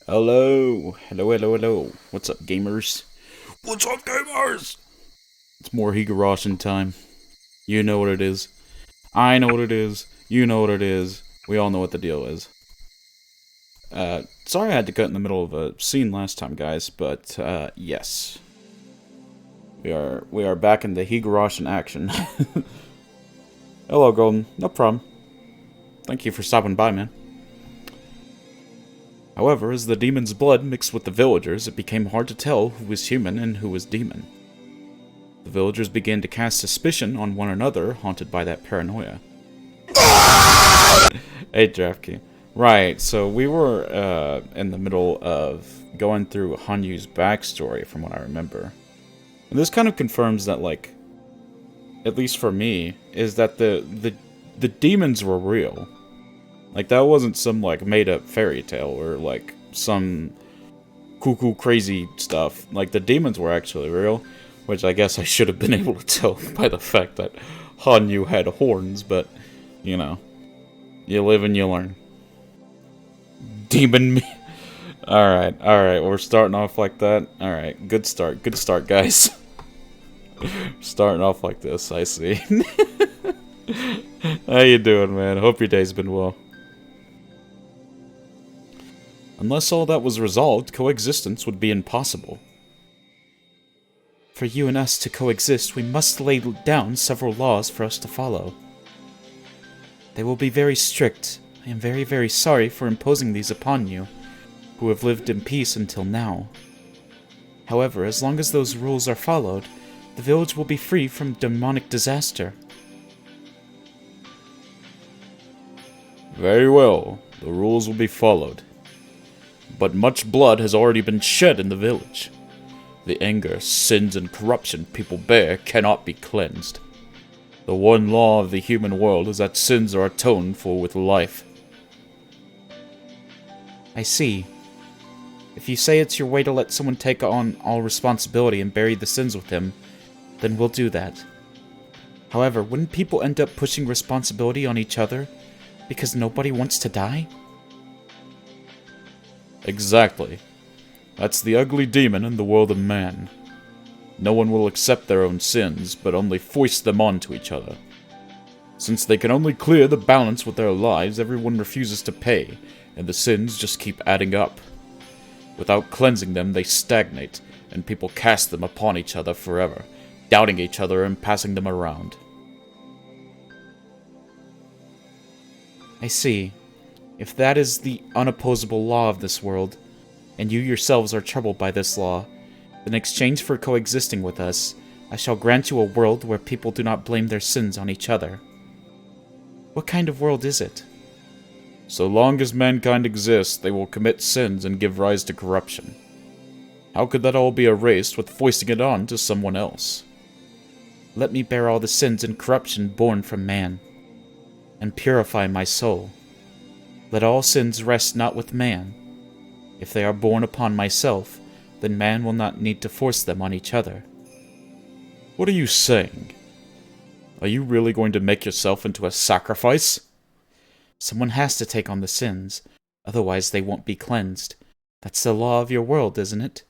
Hello, hello, hello, hello. What's up, gamers? What's up, gamers? It's more Higurashi time. You know what it is. I know what it is. You know what it is. We all know what the deal is. Sorry I had to cut in the middle of a scene last time, guys, but, yes. We are back in the Higurashi action. Hello, Golden. No problem. Thank you for stopping by, man. However, as the demon's blood mixed with the villagers, it became hard to tell who was human and who was demon. The villagers began to cast suspicion on one another, haunted by that paranoia. Hey, DraftKey. Right, so we were in the middle of going through Hanyu's backstory, from what I remember. And this kind of confirms that, like, at least for me, is that the demons were real. Like, that wasn't some, like, made-up fairy tale or, like, some cuckoo crazy stuff. Like, the demons were actually real, which I guess I should have been able to tell by the fact that Hanyu had horns, but, you know, you live and you learn. Demon me. Alright, we're starting off like that. Alright, good start, guys. Starting off like this, I see. How you doing, man? Hope your day's been well. Unless all that was resolved, coexistence would be impossible. For you and us to coexist, we must lay down several laws for us to follow. They will be very strict. I am very, very sorry for imposing these upon you, who have lived in peace until now. However, as long as those rules are followed, the village will be free from demonic disaster. Very well. The rules will be followed. But much blood has already been shed in the village. The anger, sins, and corruption people bear cannot be cleansed. The one law of the human world is that sins are atoned for with life. I see. If you say it's your way to let someone take on all responsibility and bury the sins with him, then we'll do that. However, wouldn't people end up pushing responsibility on each other because nobody wants to die? Exactly. That's the ugly demon in the world of man. No one will accept their own sins, but only foist them onto each other. Since they can only clear the balance with their lives, everyone refuses to pay, and the sins just keep adding up. Without cleansing them, they stagnate, and people cast them upon each other forever, doubting each other and passing them around. I see. If that is the unopposable law of this world, and you yourselves are troubled by this law, in exchange for coexisting with us, I shall grant you a world where people do not blame their sins on each other. What kind of world is it? So long as mankind exists, they will commit sins and give rise to corruption. How could that all be erased with foisting it on to someone else? Let me bear all the sins and corruption born from man, and purify my soul. Let all sins rest not with man. If they are born upon myself, then man will not need to force them on each other. What are you saying? Are you really going to make yourself into a sacrifice? Someone has to take on the sins, otherwise they won't be cleansed. That's the law of your world, isn't it?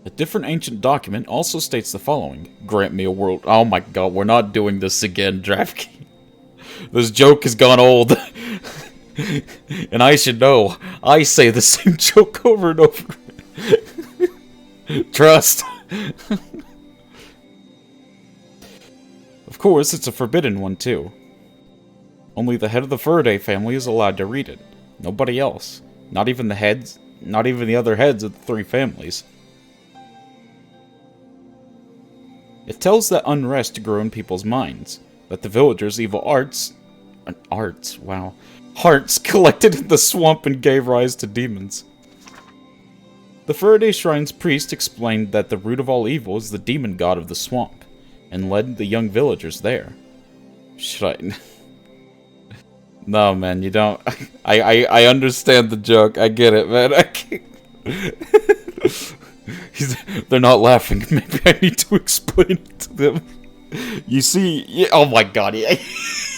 A different ancient document also states the following. Grant me a world... Oh my god, we're not doing this again, DraftKey. This joke has gone old. And I should know. I say the same joke over and over. Trust. Of course, it's a forbidden one, too. Only the head of the Faraday family is allowed to read it. Nobody else. Not even the heads. Not even the other heads of the three families. It tells that unrest grew in people's minds. That the villagers' evil hearts collected in the swamp and gave rise to demons. The Faraday Shrine's priest explained that the root of all evil is the demon god of the swamp, and led the young villagers there. Should I... No, man, you don't... I understand the joke. I get it, man. I can't... They're not laughing. Maybe I need to explain it to them. You see... Oh my god, yeah.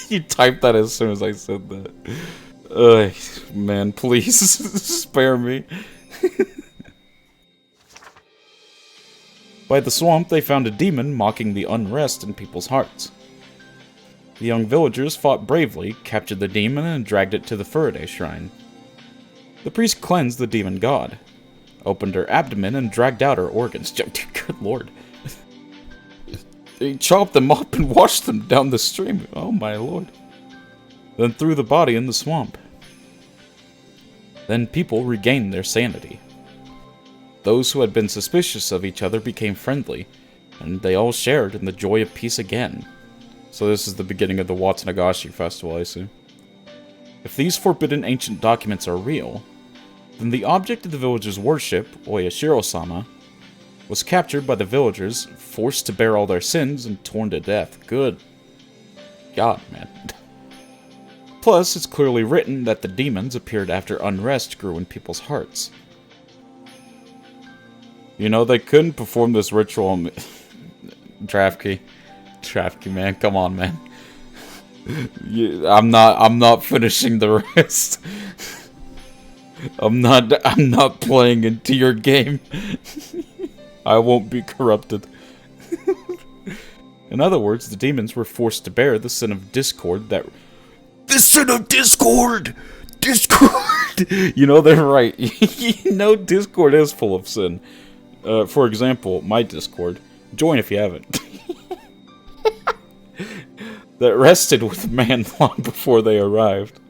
You typed that as soon as I said that. Man, please, spare me. By the swamp, they found a demon mocking the unrest in people's hearts. The young villagers fought bravely, captured the demon, and dragged it to the Faraday shrine. The priest cleansed the demon god, opened her abdomen, and dragged out her organs. Good lord. He chopped them up and washed them down the stream. Oh my lord. Then threw the body in the swamp. Then people regained their sanity. Those who had been suspicious of each other became friendly, and they all shared in the joy of peace again. So this is the beginning of the Watsunagashi festival, I assume. If these forbidden ancient documents are real, then the object of the villagers' worship, Oyashiro-sama, was captured by the villagers, forced to bear all their sins, and torn to death. Good God, man. Plus, it's clearly written that the demons appeared after unrest grew in people's hearts. You know, they couldn't perform this ritual on me. Trafky, man, come on, man. I'm not finishing the rest. I'm not playing into your game. I won't be corrupted. In other words, the demons were forced to bear the sin of discord that... The sin of discord! Discord! You know, they're right. You know, discord is full of sin. For example, my Discord. Join if you haven't. That rested with man long before they arrived.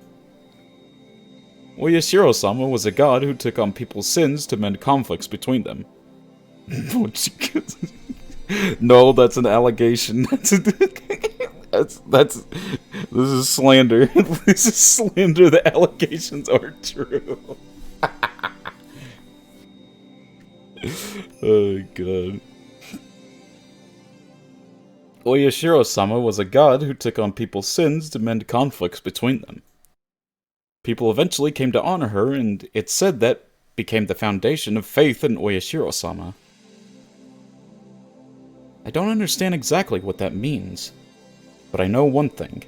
Oyashiro-sama was a god who took on people's sins to mend conflicts between them. No, that's an allegation. This is slander. This is slander. The allegations are true. Oh god. Oyashiro-sama was a god who took on people's sins to mend conflicts between them. People eventually came to honor her, and it's said that became the foundation of faith in Oyashiro-sama. I don't understand exactly what that means, but I know one thing.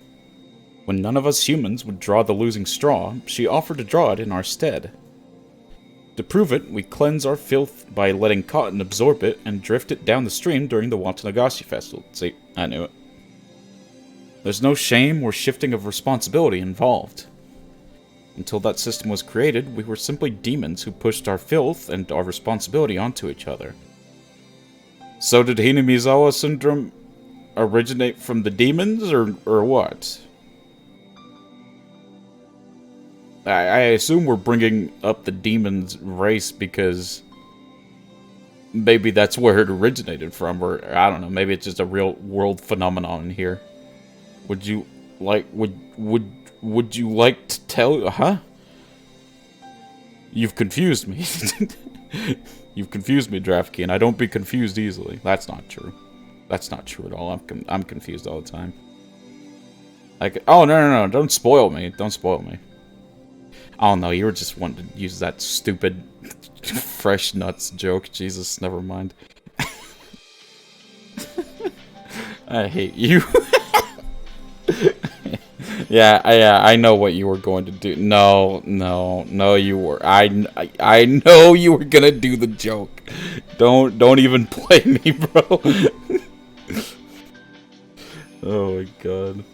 When none of us humans would draw the losing straw, she offered to draw it in our stead. To prove it, we cleanse our filth by letting cotton absorb it and drift it down the stream during the Watsunagashi festival. See, I knew it. There's no shame or shifting of responsibility involved. Until that system was created, we were simply demons who pushed our filth and our responsibility onto each other. So did Hinamizawa syndrome originate from the demons, or what? I assume we're bringing up the demons race because maybe that's where it originated from, or I don't know, maybe it's just a real world phenomenon here. Would you like to tell, huh? You've confused me. You've confused me, Draftkey, and I don't be confused easily. That's not true. That's not true at all. I'm confused all the time. Like, oh no, don't spoil me. Don't spoil me. Oh no, you were just wanting to use that stupid fresh nuts joke. Jesus, never mind. I hate you. Yeah, I know what you were going to do. No, you were. I know you were gonna do the joke. Don't even play me, bro. Oh my god.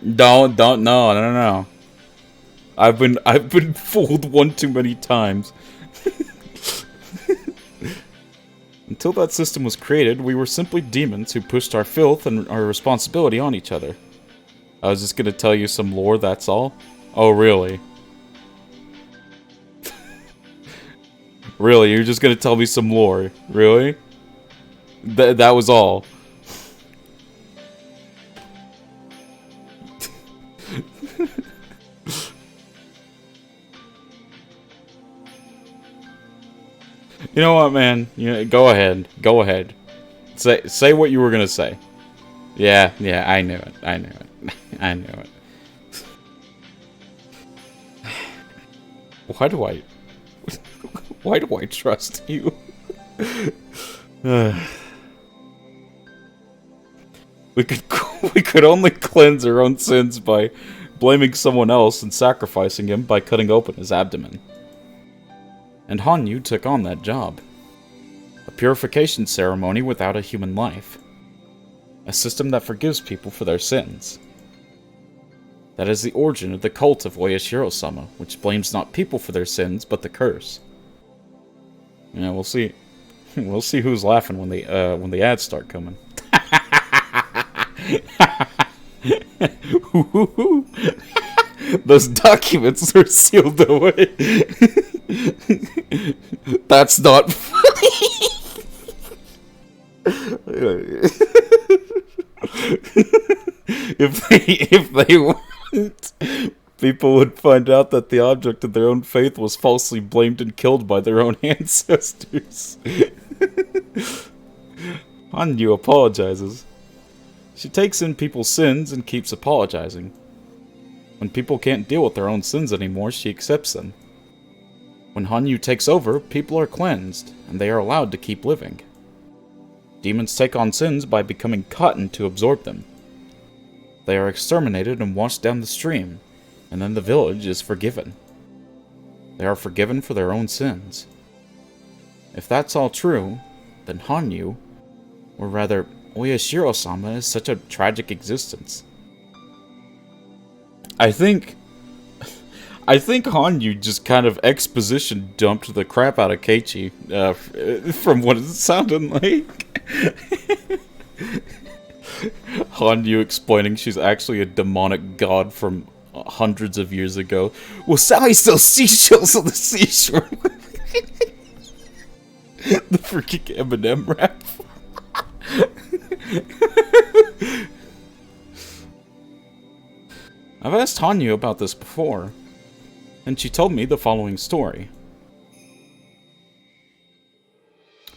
No. I've been fooled one too many times. Until that system was created, we were simply demons who pushed our filth and our responsibility on each other. I was just gonna tell you some lore, that's all? Oh, really? Really? You're just gonna tell me some lore? Really? That was all? You know what, man? Go ahead. Go ahead. Say what you were gonna say. Yeah, I knew it. I knew it. Why do I trust you? We could go We could only cleanse our own sins by blaming someone else and sacrificing him by cutting open his abdomen. And Hanyu took on that job. A purification ceremony without a human life. A system that forgives people for their sins. That is the origin of the cult of Oyashiro-sama, which blames not people for their sins, but the curse. Yeah, we'll see. We'll see who's laughing when the ads start coming. Those documents are sealed away. That's not funny. if they weren't, people would find out that the object of their own faith was falsely blamed and killed by their own ancestors. Hanyu apologizes. She takes in people's sins and keeps apologizing. When people can't deal with their own sins anymore, she accepts them. When Hanyu takes over, people are cleansed, and they are allowed to keep living. Demons take on sins by becoming cotton to absorb them. They are exterminated and washed down the stream, and then the village is forgiven. They are forgiven for their own sins. If that's all true, then Hanyu, or rather, Oyashiro-sama, is such a tragic existence. I think Hanyu just kind of exposition dumped the crap out of Keiichi, from what it sounded like. Hanyu explaining she's actually a demonic god from hundreds of years ago. Well, Sally sells seashells on the seashore. The freaking Eminem rap. I've asked Hanyu about this before, and she told me the following story.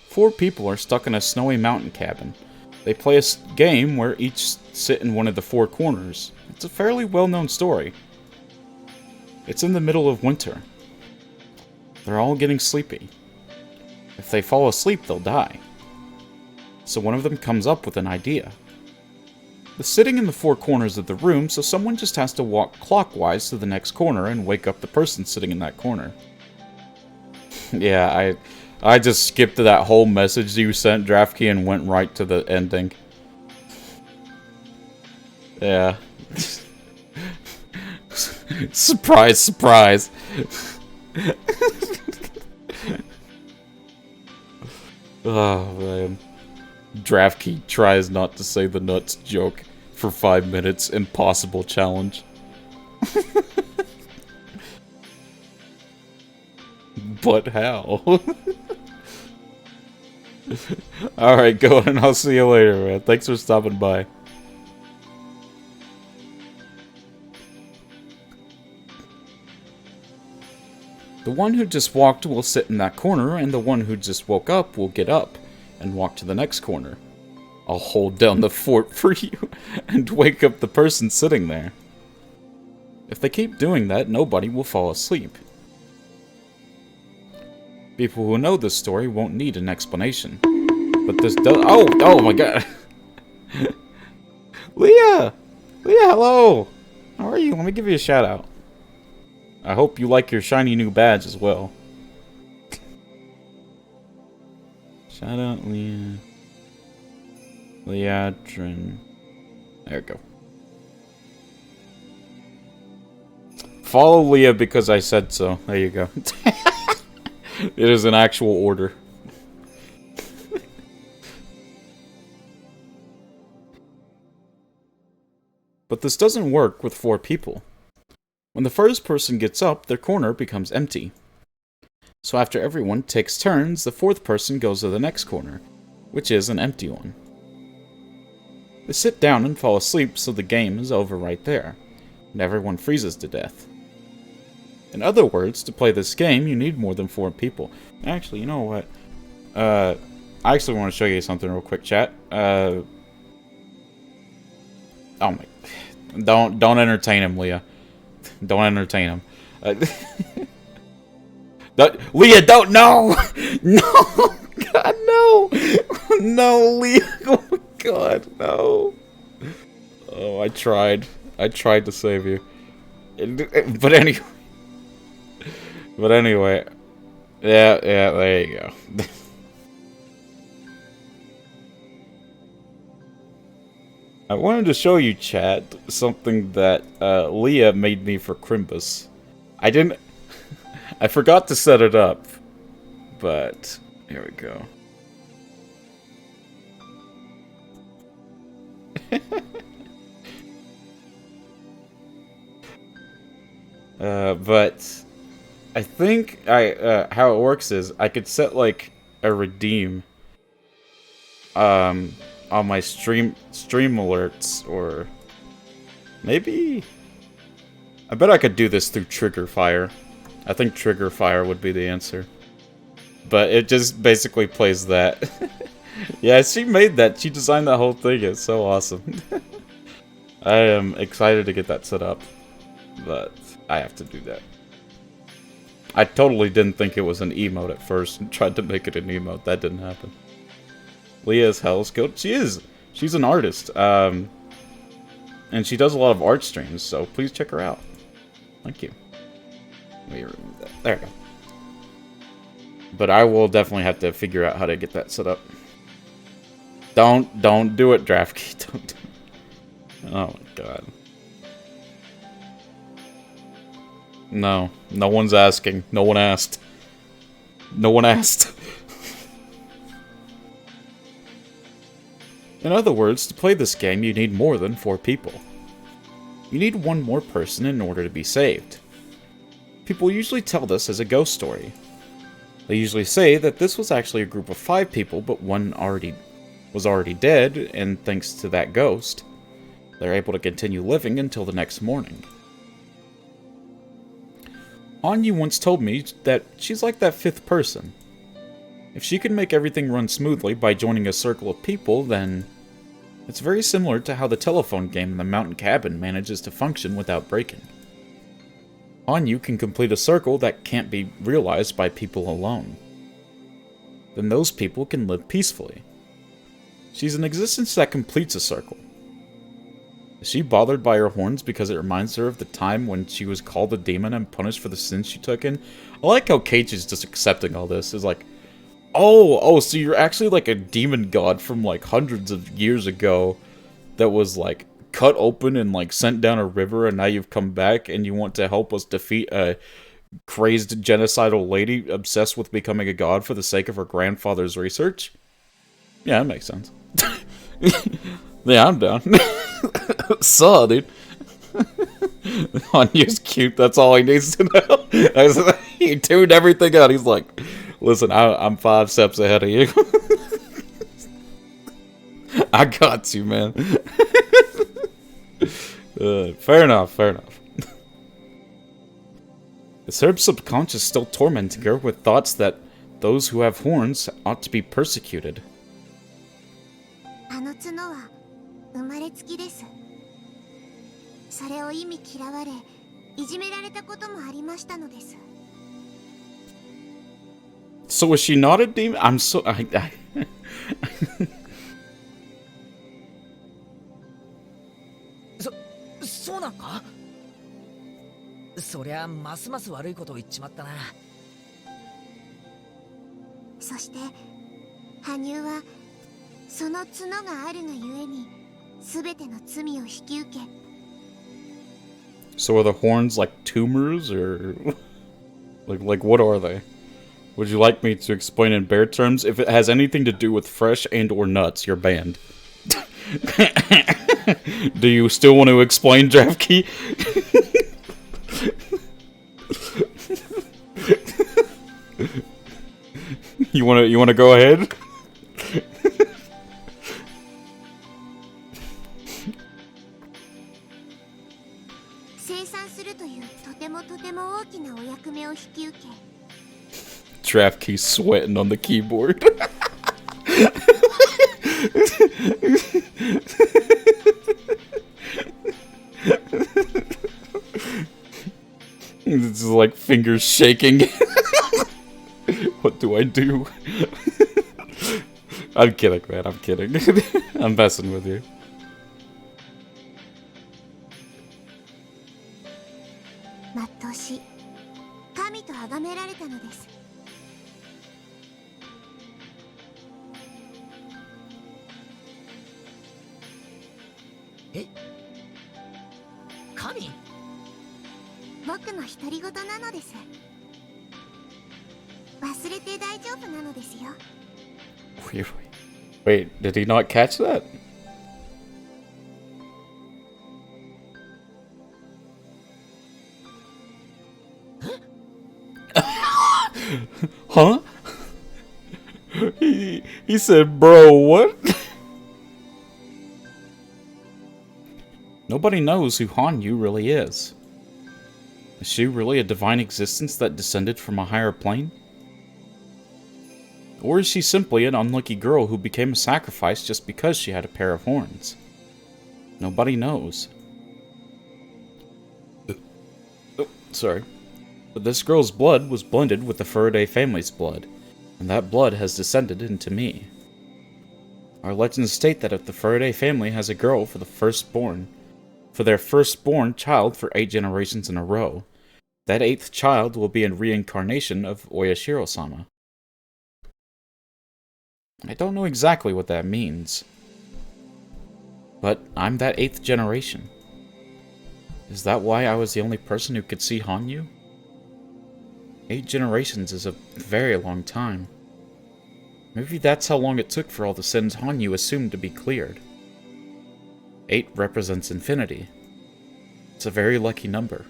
4 people are stuck in a snowy mountain cabin. They play a game where each sit in one of the 4 corners. It's a fairly well-known story. It's in the middle of winter. They're all getting sleepy. If they fall asleep, they'll die. So one of them comes up with an idea. They're sitting in the 4 corners of the room, so someone just has to walk clockwise to the next corner and wake up the person sitting in that corner. Yeah, I just skipped that whole message you sent, Draftkey, and went right to the ending. Yeah. Surprise, surprise. Oh, man. Draftkey tries not to say the nuts joke for 5 minutes. Impossible challenge. But how? Alright, go on. I'll see you later, man. Thanks for stopping by. The one who just walked will sit in that corner, and the one who just woke up will get up and walk to the next corner. I'll hold down the fort for you and wake up the person sitting there. If they keep doing that, nobody will fall asleep. People who know this story won't need an explanation. But this does— oh my god. Leah! Leah, hello! How are you? Let me give you a shout out. I hope you like your shiny new badge as well. Shout out Leah. Leatrin. There we go. Follow Leah because I said so. There you go. It is an actual order. But this doesn't work with 4 people. When the first person gets up, their corner becomes empty. So after everyone takes turns, the 4th person goes to the next corner, which is an empty one. They sit down and fall asleep, so the game is over right there, and everyone freezes to death. In other words, to play this game, you need more than 4 people. Actually, you know what? I actually want to show you something real quick, chat. Oh my... Don't entertain him, Leah. Don't entertain him. Leah, don't! No! No! God, no! No, Leah! Oh my god, no! I tried. I tried to save you. But anyway. But anyway. Yeah, there you go. I wanted to show you, chat, something that Leah made me for Crimbus. I didn't... I forgot to set it up. But, here we go. But I think how it works is I could set like a redeem on my stream alerts, or maybe I bet I could do this through Trigger Fire. I think Trigger Fire would be the answer. But it just basically plays that. Yeah, she made that. She designed that whole thing. It's so awesome. I am excited to get that set up, but I have to do that. I totally didn't think it was an emote at first and tried to make it an emote. That didn't happen. Leah's Hell's Guild. She is. She's an artist. And she does a lot of art streams, so please check her out. Thank you. Let me remove that. There we go. But I will definitely have to figure out how to get that set up. Don't do it, Draftkey. Don't do it. Oh my god. No. No one's asking. No one asked. No one asked. In other words, to play this game, you need more than 4 people. You need one more person in order to be saved. People usually tell this as a ghost story. They usually say that this was actually a group of 5 people, but one was already dead, and thanks to that ghost, they're able to continue living until the next morning. Anyu once told me that she's like that 5th person. If she can make everything run smoothly by joining a circle of people, then it's very similar to how the telephone game in the mountain cabin manages to function without breaking. Anyu can complete a circle that can't be realized by people alone. Then those people can live peacefully. She's an existence that completes a circle. Is she bothered by her horns because it reminds her of the time when she was called a demon and punished for the sins she took in? I like how Cage is just accepting all this. It's like, oh, so you're actually like a demon god from like hundreds of years ago that was like cut open and like sent down a river, and now you've come back and you want to help us defeat a crazed genocidal lady obsessed with becoming a god for the sake of her grandfather's research? Yeah, that makes sense. Yeah, I'm down. So, dude. Anyu's cute, that's all he needs to know. He tuned everything out. He's like, listen, I'm 5 steps ahead of you. I got you, man. Fair enough. Is her subconscious still tormenting her with thoughts that those who have horns ought to be persecuted? So is she not a demon? I'm so...そうなんか? そりゃますます悪いことを言っちまったな。そして羽生はその角があるがゆえに全ての罪を引き受け。So are the horns like tumors, or like what are they? Would you like me to explain in bare terms? If it has anything to do with fresh and or nuts, you're banned. Do you still want to explain, Draftkey? You wanna go ahead? Draftkey sweating on the keyboard. It's like fingers shaking. What do I do? I'm kidding, man. I'm kidding. I'm messing with you. え、神？僕の独り言なのです。忘れて大丈夫なのですよ。Wait, did he not catch that? Huh? He said, bro, what? Nobody knows who Hanyu really is. Is she really a divine existence that descended from a higher plane? Or is she simply an unlucky girl who became a sacrifice just because she had a pair of horns? Nobody knows. Oh, sorry. But this girl's blood was blended with the Faraday family's blood, and that blood has descended into me. Our legends state that if the Faraday family has a girl for their firstborn child for 8 generations in a row, that 8th child will be a reincarnation of Oyashiro-sama. I don't know exactly what that means, but I'm that 8th generation. Is that why I was the only person who could see Hanyu? 8 generations is a very long time. Maybe that's how long it took for all the sins Hanyu assumed to be cleared. 8 represents infinity. It's a very lucky number.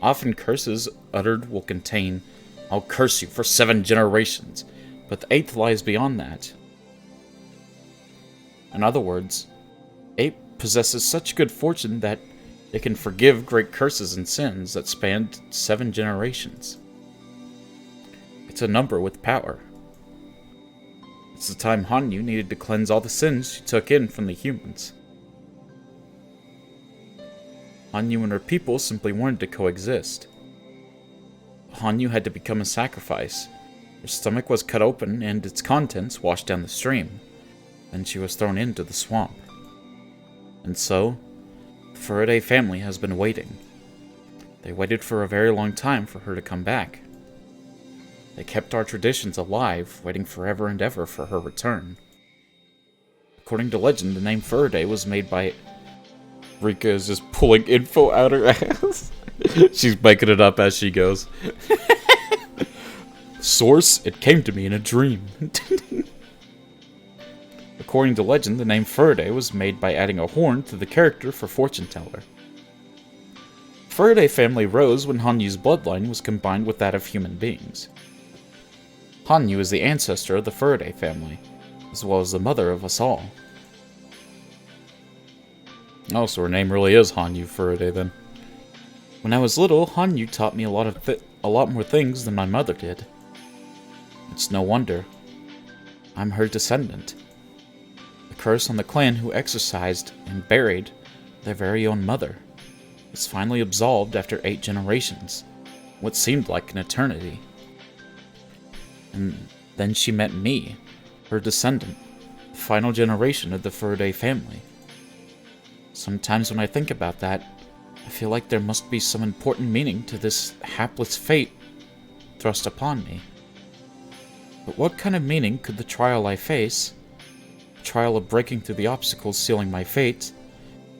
Often curses uttered will contain, "I'll curse you for 7 generations," but the 8th lies beyond that. In other words, 8 possesses such good fortune that it can forgive great curses and sins that spanned 7 generations. It's a number with power. It's the time Hanyu needed to cleanse all the sins she took in from the humans. Hanyu and her people simply wanted to coexist. Hanyu had to become a sacrifice. Her stomach was cut open and its contents washed down the stream. Then she was thrown into the swamp. And so, the Faraday family has been waiting. They waited for a very long time for her to come back. They kept our traditions alive, waiting forever and ever for her return. According to legend, the name Faraday was made by... Rika is just pulling info out her ass. She's making it up as she goes. Source, it came to me in a dream. According to legend, the name Faraday was made by adding a horn to the character for fortune teller. Faraday family rose when Hanyu's bloodline was combined with that of human beings. Hanyu is the ancestor of the Faraday family, as well as the mother of us all. Oh, so her name really is Hanyu Faraday then. When I was little, Hanyu taught me a lot more things than my mother did. It's no wonder. I'm her descendant. The curse on the clan who exorcised and buried their very own mother was finally absolved after 8 generations, what seemed like an eternity. And then she met me, her descendant, the final generation of the Faraday family. Sometimes when I think about that, I feel like there must be some important meaning to this hapless fate thrust upon me. But what kind of meaning could the trial I face, the trial of breaking through the obstacles sealing my fate,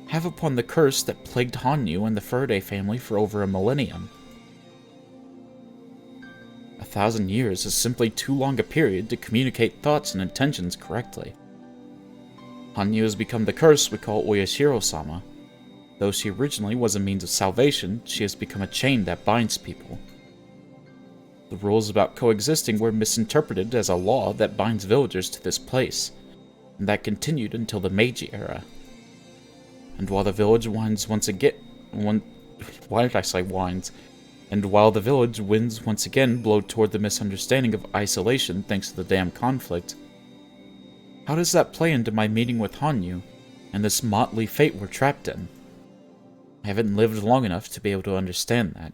have upon the curse that plagued Hanyu and the Faraday family for over a millennium? 1,000 years is simply too long a period to communicate thoughts and intentions correctly. Hanyu has become the curse we call Oyashiro-sama. Though she originally was a means of salvation, she has become a chain that binds people. The rules about coexisting were misinterpreted as a law that binds villagers to this place, and that continued until the Meiji era. And while the village winds once again... Why did I say winds? And while the village winds once again blow toward the misunderstanding of isolation thanks to the damn conflict, how does that play into my meeting with Hanyu, and this motley fate we're trapped in? I haven't lived long enough to be able to understand that.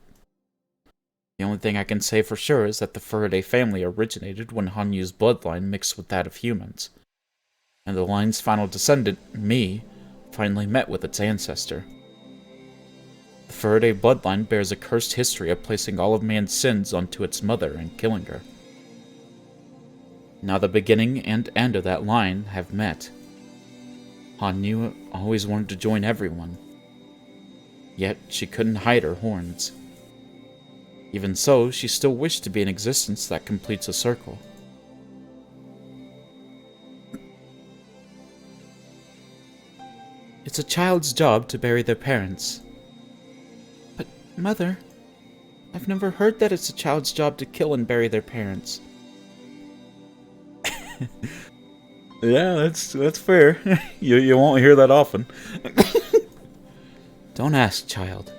The only thing I can say for sure is that the Faraday family originated when Hanyu's bloodline mixed with that of humans, and the line's final descendant, me, finally met with its ancestor. The Faraday bloodline bears a cursed history of placing all of man's sins onto its mother and killing her. Now the beginning and end of that line have met. Hanyu always wanted to join everyone. Yet she couldn't hide her horns. Even so, she still wished to be an existence that completes a circle. It's a child's job to bury their parents. But, Mother, I've never heard that it's a child's job to kill and bury their parents. Yeah, that's fair. You won't hear that often. Don't ask, child.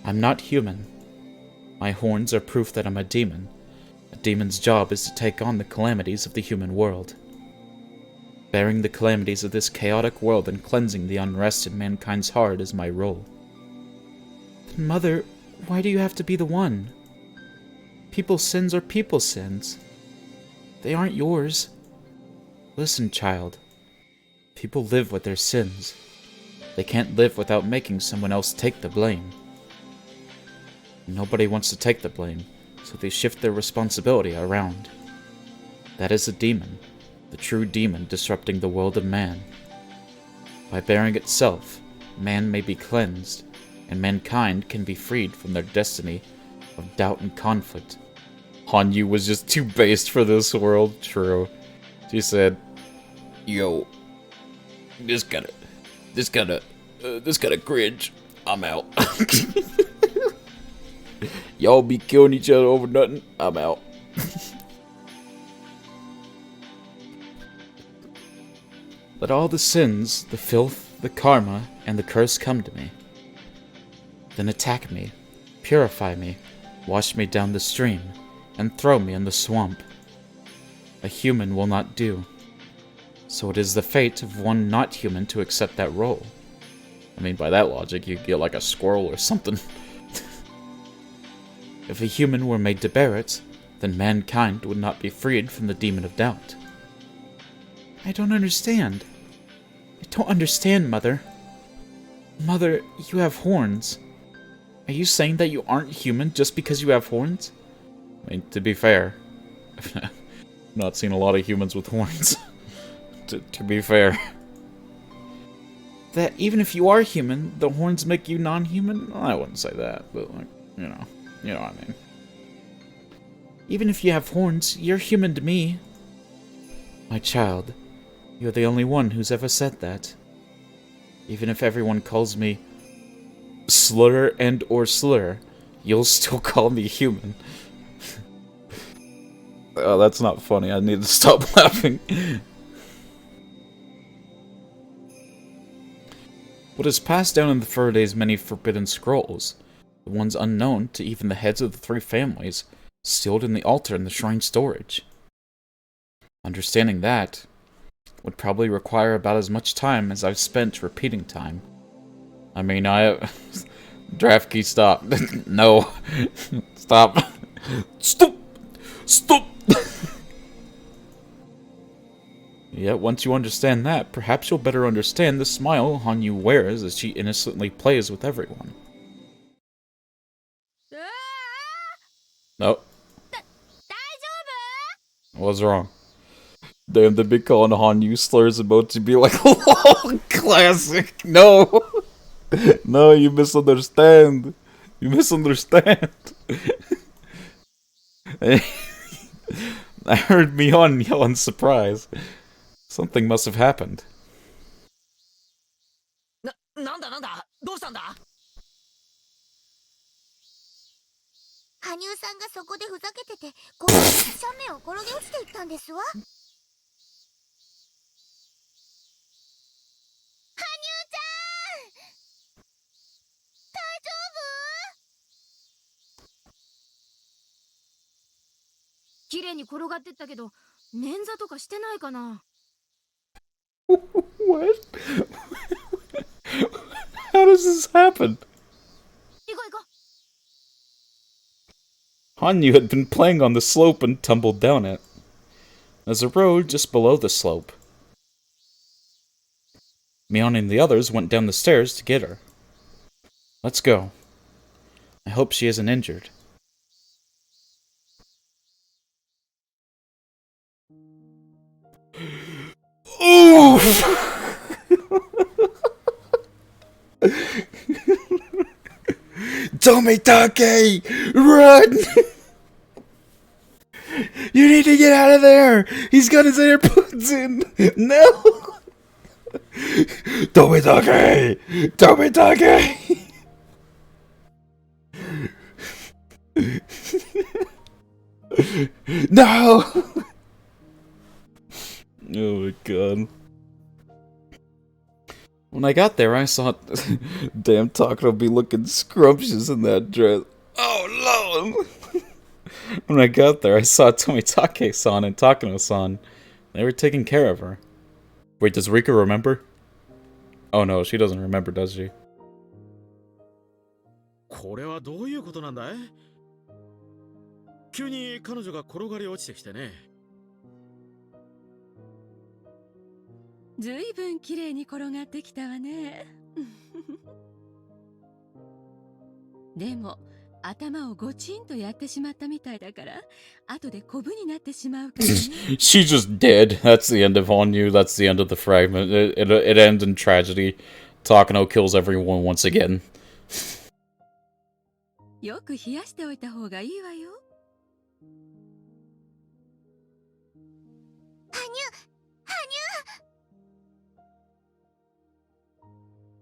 I'm not human. My horns are proof that I'm a demon. A demon's job is to take on the calamities of the human world. Bearing the calamities of this chaotic world and cleansing the unrest in mankind's heart is my role. Then, Mother, why do you have to be the one? People's sins are people's sins. They aren't yours. Listen, child. People live with their sins. They can't live without making someone else take the blame. Nobody wants to take the blame, so they shift their responsibility around. That is a demon, the true demon disrupting the world of man. By bearing itself, man may be cleansed, and mankind can be freed from their destiny of doubt and conflict. Hanyu was just too based for this world. True. She said, "Yo, this kinda cringe. I'm out." Y'all be killing each other over nothing. I'm out. Let all the sins, the filth, the karma, and the curse come to me. Then attack me, purify me, wash me down the stream, and throw me in the swamp. A human will not do. So it is the fate of one not human to accept that role. I mean, by that logic, you'd get like a squirrel or something. If a human were made to bear it, then mankind would not be freed from the demon of doubt. I don't understand. I don't understand, Mother. Mother, you have horns. Are you saying that you aren't human just because you have horns? I mean, to be fair, I've not seen a lot of humans with horns. to be fair. That even if you are human, the horns make you non-human? I wouldn't say that, but like, you know what I mean. Even if you have horns, you're human to me. My child, you're the only one who's ever said that. Even if everyone calls me slur and or slur, you'll still call me human. Oh, that's not funny. I need to stop laughing. What is passed down in the Faraday's many forbidden scrolls, the ones unknown to even the heads of the three families, sealed in the altar in the shrine storage. Understanding that would probably require about as much time as I've spent repeating time. I mean, Draft key, stop. No. Stop. Stop! Stop! Yet once you understand that, perhaps you'll better understand the smile Hanyu wears as she innocently plays with everyone. Nope. What's wrong? Damn, the big calling Hanyu slurs about to be like, LOL, classic. No. No, you misunderstand. You misunderstand. I heard Mion yell in surprise. Something must have happened. なんだどうしたんだ羽生さんがそこでふざけてて、こう斜面を転げ落ちていったんですわ。羽生ちゃん、大丈夫？綺麗に転がってったけど、捻挫とかしてないかな。What? How does this happen? 行こう行こう。 Hanyu had been playing on the slope and tumbled down it. There's a road just below the slope. Mion and the others went down the stairs to get her. Let's go. I hope she isn't injured. Oof! Tomitake! Run! You need to get out of there! He's got his AirPods in! No! Tomitake! Tomitake! No! Oh my god. When I got there, I saw damn Takano be looking scrumptious in that dress. Oh, Lord! When I got there, I saw Tomitake-san and Takano-san. They were taking care of her. Wait, does Rika remember? Oh no, she doesn't remember, does she? これはどういうことなんだい？急に彼女が転がり落ちてきてね。ずいぶん綺麗に転がってきたわね。でも頭をゴチンとやってしまったみたいだから、後でコブになってしまうからね。She's just dead. That's the end of Hanyu. That's the end of the fragment. It ends in tragedy. Takano kills everyone once again. よく冷やしておいた方がいいわよ。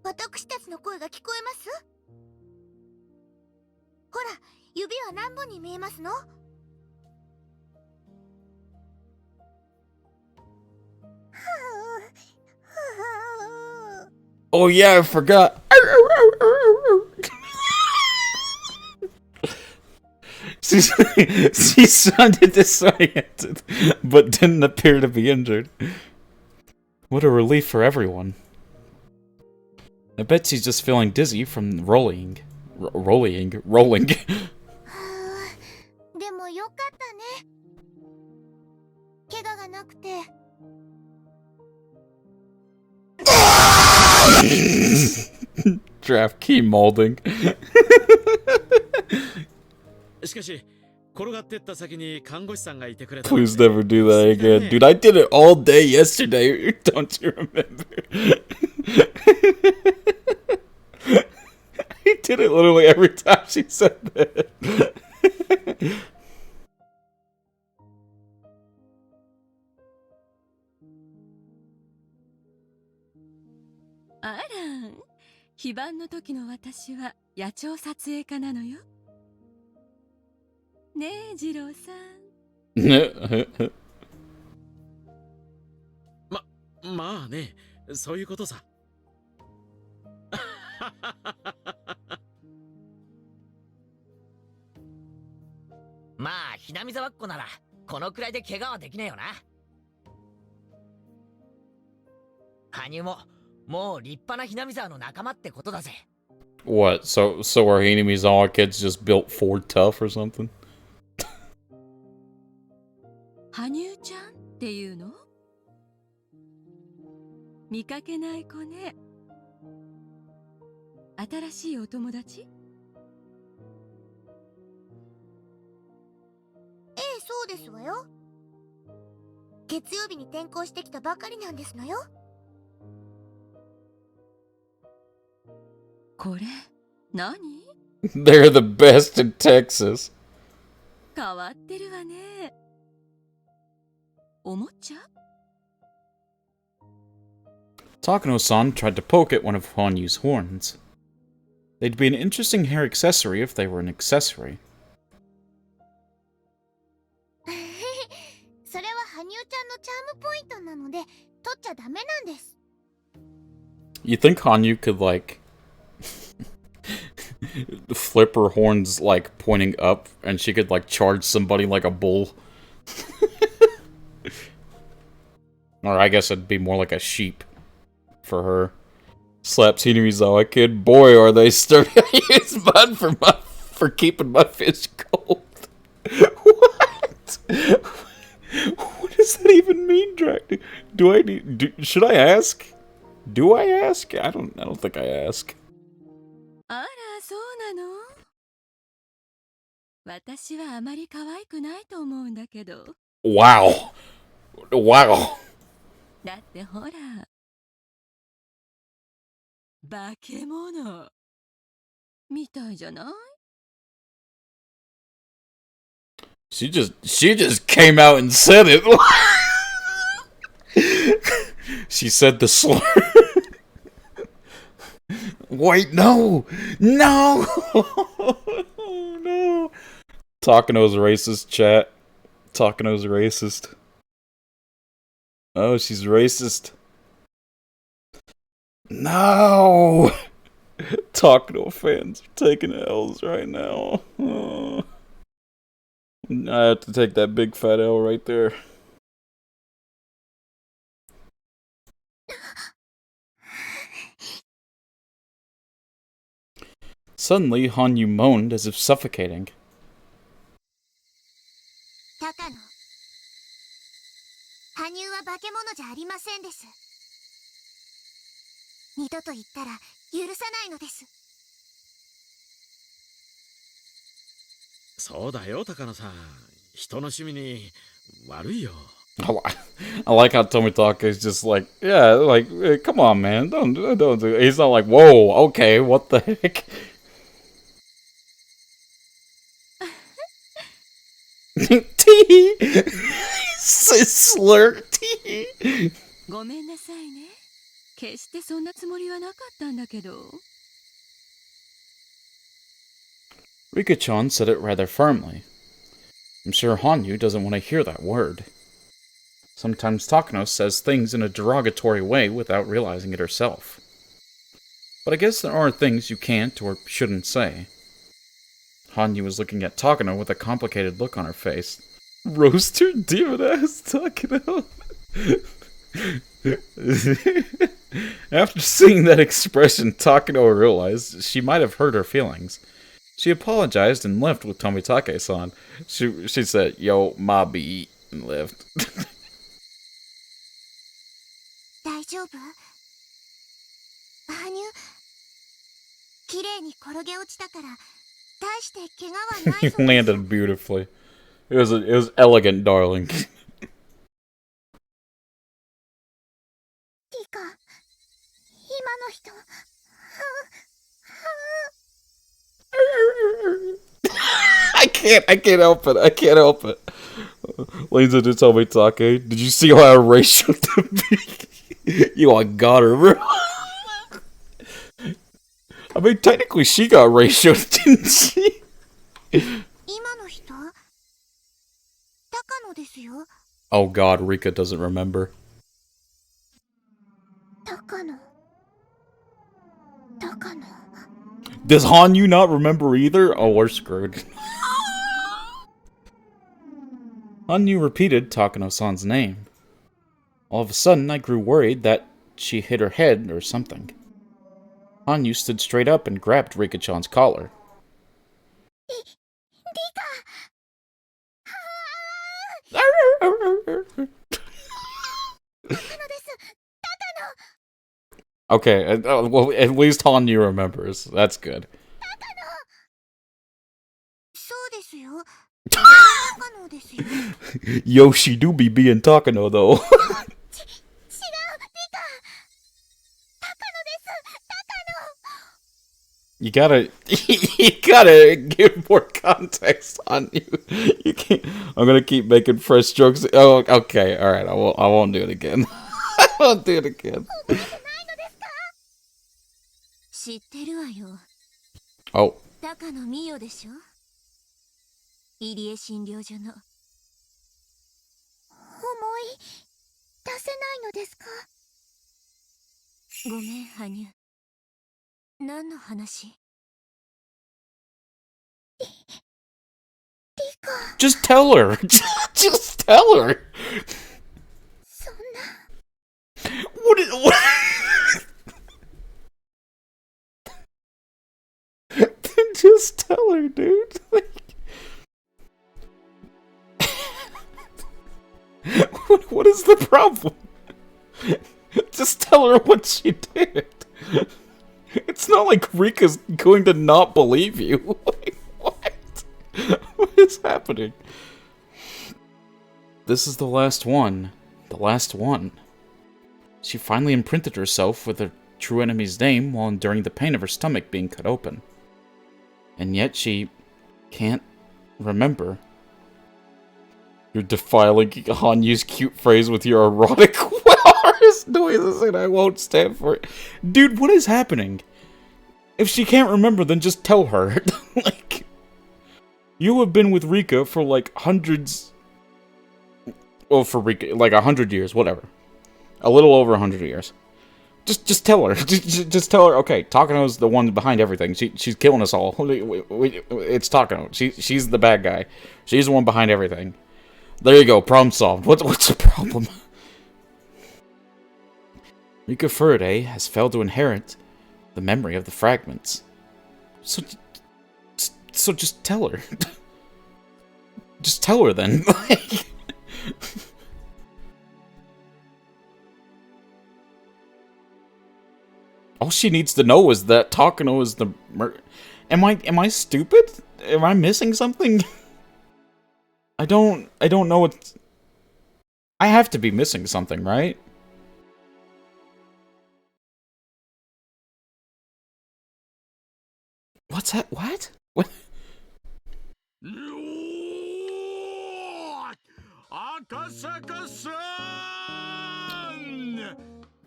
私たちの声が聞こえます？ほら、指は何本に見えますのOh yeah, I forgot. She sounded disoriented, but didn't appear to be injured. What a relief for everyone. I bet she's just feeling dizzy from rolling. Rolling. でもよかったね。怪我がなくて。Draft key molding. しかし、転がってった先に看護師さんがいてくれた。 Please never do that again. Dude, I did it all day yesterday. Don't you remember? I did it literally every time she said that. あら、非番の時の私は野鳥撮影家なのよ。ねえ、次郎さん。まあね、そういうことさ。まあ、ひなみざわっこなら、このくらいで怪我はできねえよな。羽生も、もう立派なひなみざわの仲間ってことだぜ。What? So are Hinamizawa kids just built Ford tough or something? 羽生ちゃんっていうの？見かけない子ね。新しいお友達？ええ、そうですわよ。月曜日に転校してきたばかりなんですのよ。これ、何？ They're the best in Texas. 変わってるわね。おもちゃ？ Takano-san tried to poke at one of Hanyu's horns. They'd be an interesting hair accessory if they were an accessory. それは羽生ちゃんのチャームポイントなので取っちゃダメなんです。 You think Hanyu could, like, flip her horns, like, pointing up, and she could, like, charge somebody like a bull? Or I guess it'd be more like a sheep for her. Slaps Hinamizawa kid. Boy, are they sturdy. I use mud for keeping my fish cold. What? What does that even mean, Drac? Should I ask? Do I ask? I don't think I ask. あら、そうなの？私はあまり可愛くないと思うんだけど。Wow. Wow. だってほら、化け物。みたいじゃない？ She just came out and said it. She said the slur. Wait, no! No! No! Takano's racist, chat. Takano's racist. Oh, she's racist. No! Takano fans are taking L's right now. Oh. I have to take that big fat L right there. Suddenly, Hanyu moaned as if suffocating. 高野、羽生は化け物じゃありませんです。二度と言ったら許さないのです。そうだよ、高野さん。人の趣味に悪いよ。I like how Tomitaka is just like, yeah, like, hey, come on, man, don't do it. He's not like, whoa, okay, what the heck? Tee! Slur, tee! ごめんなさいね。決してそんなつもりはなかったんだけど。Rika-chan said it rather firmly. I'm sure Hanyu doesn't want to hear that word. Sometimes Takano says things in a derogatory way without realizing it herself. But I guess there are things you can't or shouldn't say. Hanyu was looking at Takano with a complicated look on her face. Roaster demon-ass Takano. After seeing that expression, Takano realized she might have hurt her feelings. She apologized and left with Tomitake-san. She said, yo, Mabi, and left. 大丈夫？羽生、綺麗に転げ落ちたから大して怪我はない He そうです。 landed beautifully. It was elegant, darling. ティカ、今の人、I can't help it. I can't help it. Leans into Tomitake. Did you see how I ratioed to be? You all got her, bro. I mean, technically she got ratioed, didn't she? 今の人、高野ですよ。 Oh god, Rika doesn't remember. 高野、高野。 Does Hanyu not remember either? Oh, we're screwed. Hanyu repeated Takano-san's name. All of a sudden, I grew worried that she hit her head or something. Hanyu stood straight up and grabbed Rika-chan's collar. Okay, well, at least Hanyu remembers. That's good. そうですよ。高野ですよ。 Yoshi do be being Takano, though. 違う、リカ。高野です。高野。 You gotta give more context on you. You can't. I'm gonna keep making fresh jokes. Oh, okay, all right. I won't do it again. I won't do it again. 知ってるわよ。 Oh, 高野美代でしょ。入江診療所の。思い出せないのですか？ごめん、羽生。何の話？ リカ。 just tell her. Just tell her. そんな。 What? Just tell her, dude. What is the problem? Just tell her what she did. It's not like Rika's going to not believe you. Like, what? What is happening? This is the last one. The last one. She finally imprinted herself with her true enemy's name while enduring the pain of her stomach being cut open. And yet she can't remember. You're defiling Hanyu's cute phrase with your erotic wellness noises, and I won't stand for it. Dude, what is happening? If she can't remember, then just tell her. Like, you have been with Rika for like hundreds. Well, for Rika, like 100 years, whatever. A little over 100 years. Just tell her. Just tell her. Okay, Takano's the one behind everything. She's killing us all. It's Takano. She's the bad guy. She's the one behind everything. There you go. Problem solved. What's the problem? Rika Furaday has failed to inherit the memory of the fragments. So just tell her. Just tell her then. All she needs to know is that Takano is the Am I stupid? Am I missing something? I don't know what. I have to be missing something, right? What's that? What? What?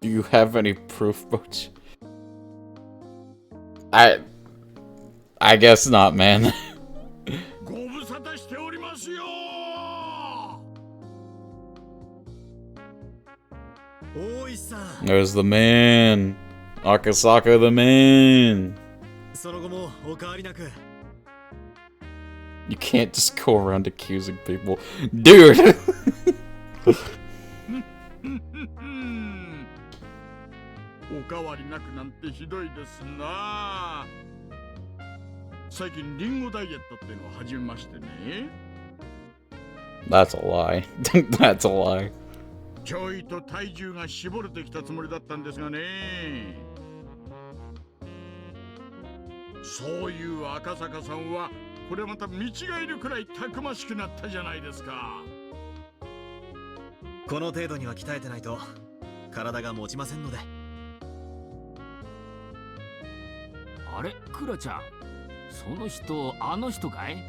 Do you have any proof, Butch? I guess not, man. There's the man. Akasaka the man. You can't just go around accusing people. Dude! おかわりなくなんてひどいですな。最近リンゴダイエットってのを始めましてね。That's a lie. That's a lie. ちょいと体重が絞れてきたつもりだったんですがね。そういう赤坂さんはこれまた見違えるくらいたくましくなったじゃないですか。この程度には鍛えてないと体が持ちませんので。あれ、クラちゃん、その人、あの人かい？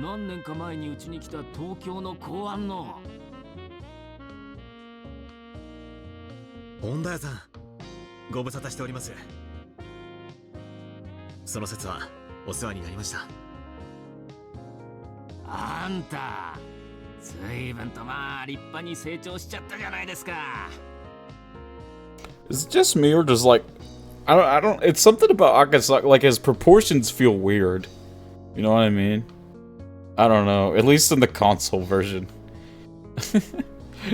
何年か前にうちに来た東京の公安の。本田屋さん、ご無沙汰しております。その節はお世話になりました。あんた、随分とまあ立派に成長しちゃったじゃないですか。Is it just me or does like I don't it's something about Akasaka, like his proportions feel weird. You know what I mean? I don't know, at least in the console version.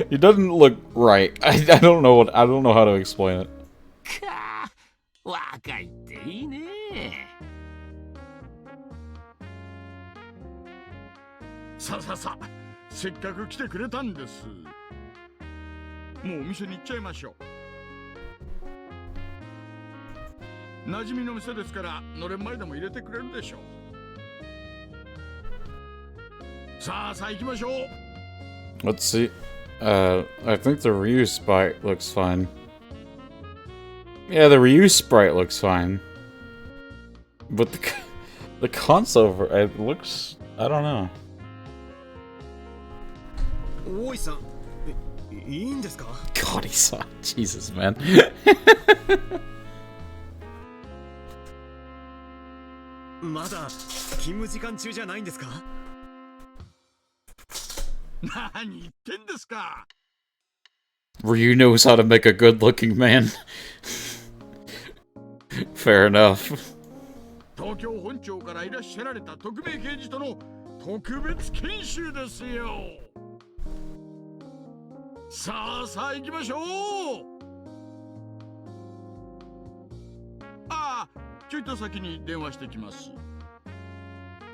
He doesn't look right. I don't know how to explain it. かあ、若いっていいね。さあ、せっかく来てくれたんです。もうお店に行っちゃいましょう。馴染みの店ですからのれん前でも入れてくれるでしょう。さあ行きましょう。 Let's see. I think the Ryu sprite looks fine. Yeah, the Ryu sprite looks fine. But the console, it looks... I don't know. 大井さん、いいんですか？ God, he's so... Jesus, man. まだ勤務時間中じゃないんですか？何言ってんですか。 Ryu knows how to make a good-looking man. Fair enough. 東京本庁からいらっしゃられた特命刑事との特別研修ですよ。さあ行きましょう。ああ、ちょいと先に電話してきます。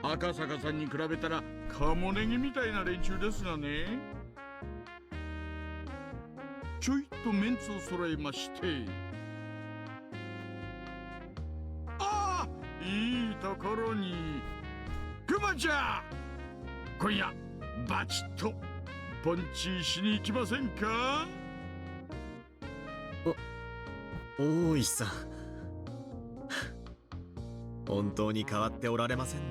赤坂さんに比べたらカモネギみたいな連中ですがね。ちょいとメンツを揃えまして。ああ、いいところに。クマちゃん、今夜バチッとポンチしに行きませんか？大井さん、本当に変わっておられませんね。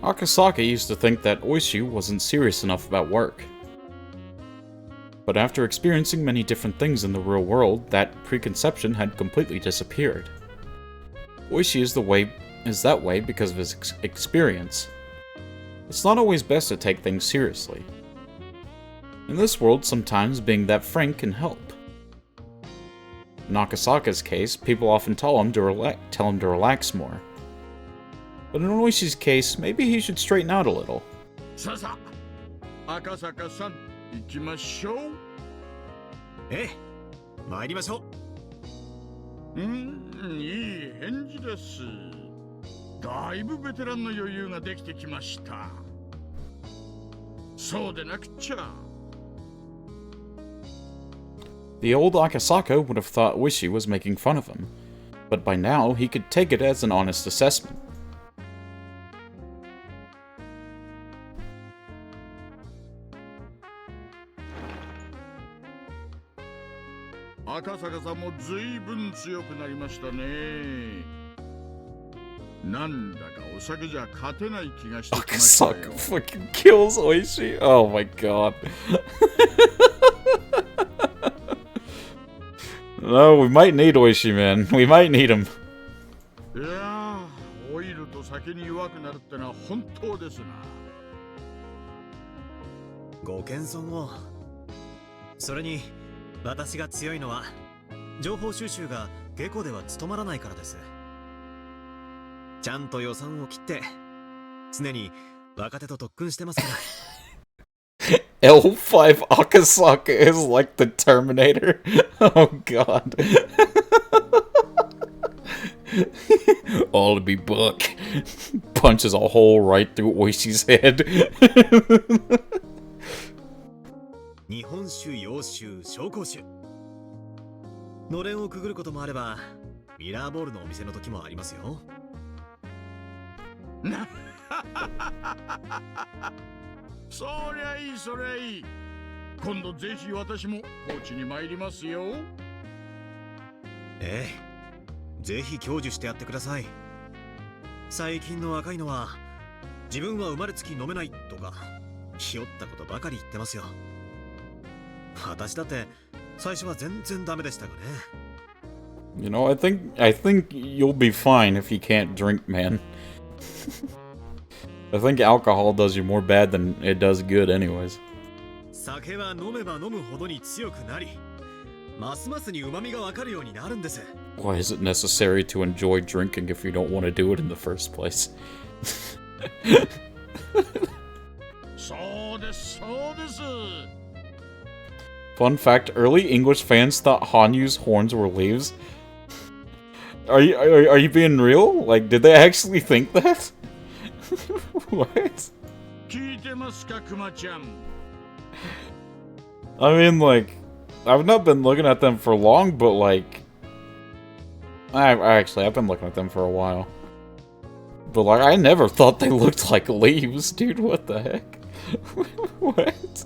Akasaka used to think that Oishi wasn't serious enough about work. But after experiencing many different things in the real world, that preconception had completely disappeared. Oishi is that way because of his experience. It's not always best to take things seriously. In this world, sometimes being that frank can help. In Akasaka's case, people often tell him to relax more. But in Oishi's case, maybe he should straighten out a little. さあさあ、赤坂さん、行きましょう。ええ、参りましょう。いい返事です。だいぶベテランの余裕ができてきました。そうでなくちゃ。The old Akasaka would have thought Oishi was making fun of him, but by now he could take it as an honest assessment. 赤坂さんもずいぶん強くなりましたね。なんだかお酒じゃ勝てない気がしてきましたよ。 Akasaka fucking kills Oishi. Oh my god. No, we might need Oishi, man. We might need him. いやー、オイルと酒に弱くなるってのは本当ですな。ご謙遜を。それに私が強いのは情報収集が下戸では務まらないからです。ちゃんと予算を切って常に若手と特訓してますから。L5 Akasaka is like the Terminator. Oh god. All to be Buck. Punches a hole right through Oishi's head. 日本酒、洋酒、紹興酒。のれんをくぐることもあれば、ミラーボールのお店の時もありますよ。そりゃいい、そりゃいい。今度ぜひ私も高知に参りますよ。ええ、ぜひ享受してやってください。最近の若いのは、自分は生まれつき飲めないとか、ひよったことばかり言ってますよ。私だって最初は全然ダメでしたがね。You know, I think you'll be fine if you can't drink, man. I think alcohol does you more bad than it does good anyways. 酒は飲めば飲むほどに強くなり、ますますに旨味がわかるようになるんです。Why is it necessary to enjoy drinking if you don't want to do it in the first place? そうです、そうです。Fun fact, early English fans thought Hanyu's horns were leaves. Are you being real? Like, did they actually think that? What? 聞いてますか、クマちゃん。I mean, like, I've not been looking at them for long, but like, I've been looking at them for a while. But like, I never thought they looked like leaves, dude. What the heck? What?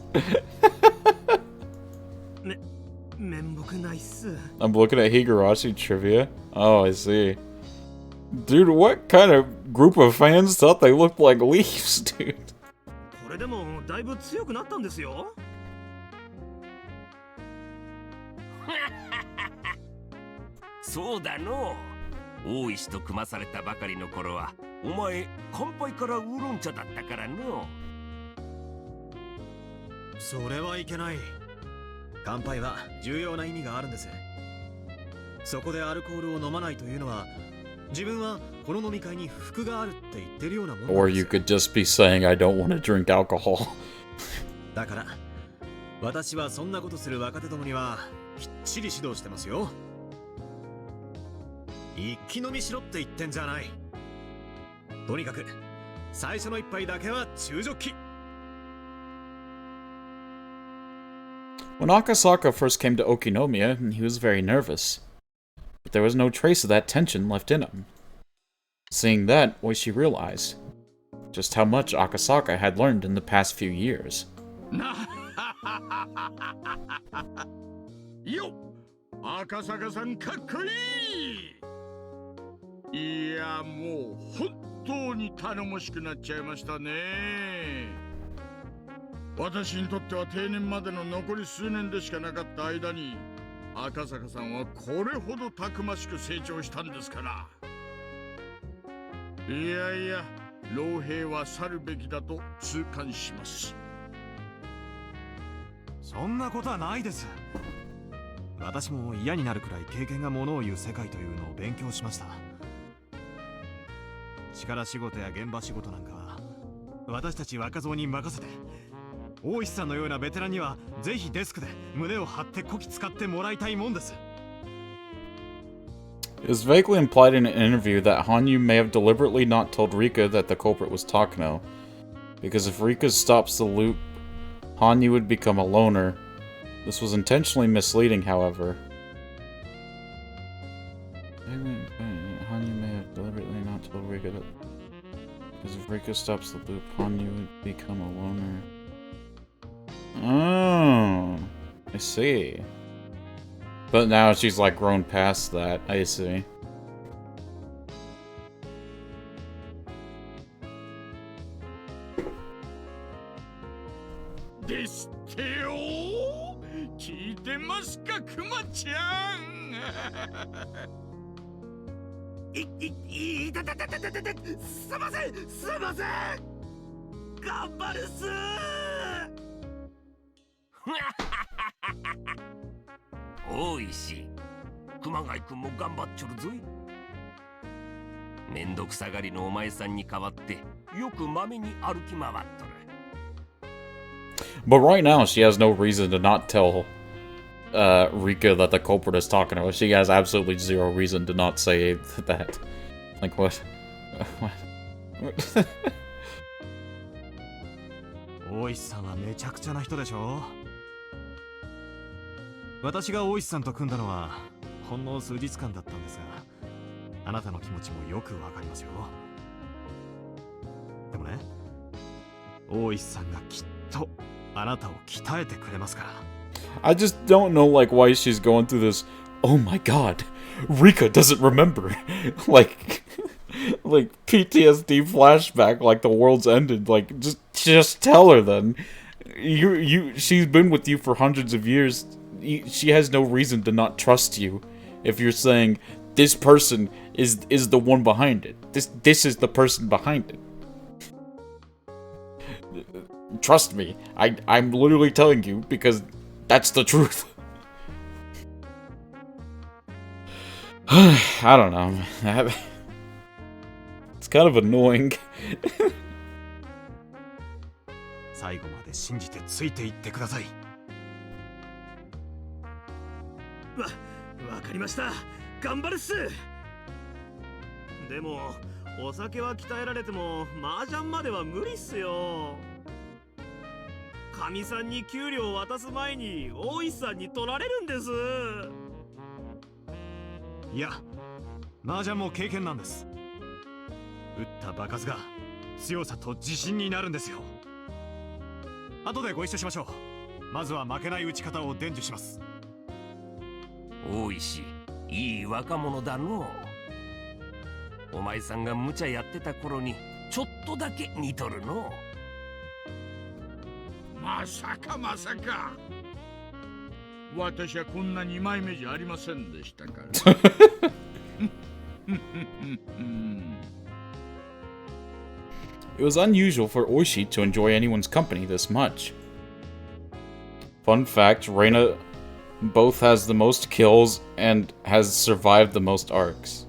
I'm looking at Higurashi trivia. Oh, I see. Dude, what kind of group of fans thought they looked like leaves, dude? これでもだいぶ強くなったんですよ。そうだの。大石と組まされたばかりの頃は、お前乾杯からウーロン茶だったからの。それはいけない。乾杯は重要な意味があるんです。そこでアルコールを飲まないというのは、自分はこの飲み会に不服があるって言ってるようなものなんです。 Or you could just be saying I don't want to drink alcohol. だから私はそんなことする若手どもにはきっちり指導してますよ。一気飲みしろって言ってんじゃない。とにかく最初の一杯だけは中ジョッキ。When Akasaka first came to Okinomiya, he was very nervous. But there was no trace of that tension left in him. Seeing that, Oishi realized just how much Akasaka had learned in the past few years. よっ、赤坂さんかっこいい。いや、もう本当に頼もしくなっちゃいましたね。私にとっては定年までの残り数年でしかなかった間に、赤坂さんはこれほどたくましく成長したんですから。いやいや、老兵は去るべきだと痛感します。そんなことはないです。私も嫌になるくらい経験がものを言う世界というのを勉強しました。力仕事や現場仕事なんかは私たち若造に任せて、大石さんのようなベテランにはぜひデスクで胸を張ってこき使ってもらいたいもんです。It was vaguely implied in an interview that Hanyu may have deliberately not told Rika that the culprit was Takano, because if Rika stops the loop, Hanyu would become a loner. This was intentionally misleading, however. Hanyu may have deliberately not told Rika that, because if Rika stops the loop, Hanyu would become a loner. Oh, I see. But now she's like grown past that. I see. This tale? 聞いてますか、クマちゃん。いたたたたたたた、すいません、すいません。頑張るっす。大石、熊谷君も頑張っちょるぞい。めんどくさがりのお前さんに代わってよくまめに歩き回っとる。But right now, she has no reason to not tell Rika that the culprit is talking to her. She has absolutely zero reason to not say that. Like, what? What? 大石さんはめちゃくちゃな人でしょ。私が大石さんと組んだのはほんの数日間だったんですが、あなたの気持ちもよくわかりますよ。でもね、大石さんがきっとあなたを鍛えてくれますから。I just don't know, like, why she's going through this. Oh my god, Rika doesn't remember. like PTSD flashback, like the world's ended. Like, just tell her then. She's been with you for hundreds of years. She has no reason to not trust you. If you're saying this person is the one behind it, this is the person behind it. Trust me, I'm literally telling you because that's the truth. I don't know. It's kind of annoying. 最後まで信じてついていってください。わかりました。頑張るっす。でもお酒は鍛えられても麻雀までは無理っすよ。かみさんに給料を渡す前に大石さんに取られるんです。いや、麻雀も経験なんです。打った場数が強さと自信になるんですよ。後でご一緒しましょう。まずは負けない打ち方を伝授します。大石、いい若者だの。お前さんが無茶やってた頃にちょっとだけ似とるの。まさかまさか。私はこんな2枚目じゃありませんでしたから。It was unusual for Oishi to enjoy anyone's company this much. Fun fact, Reina both has the most kills and has survived the most arcs.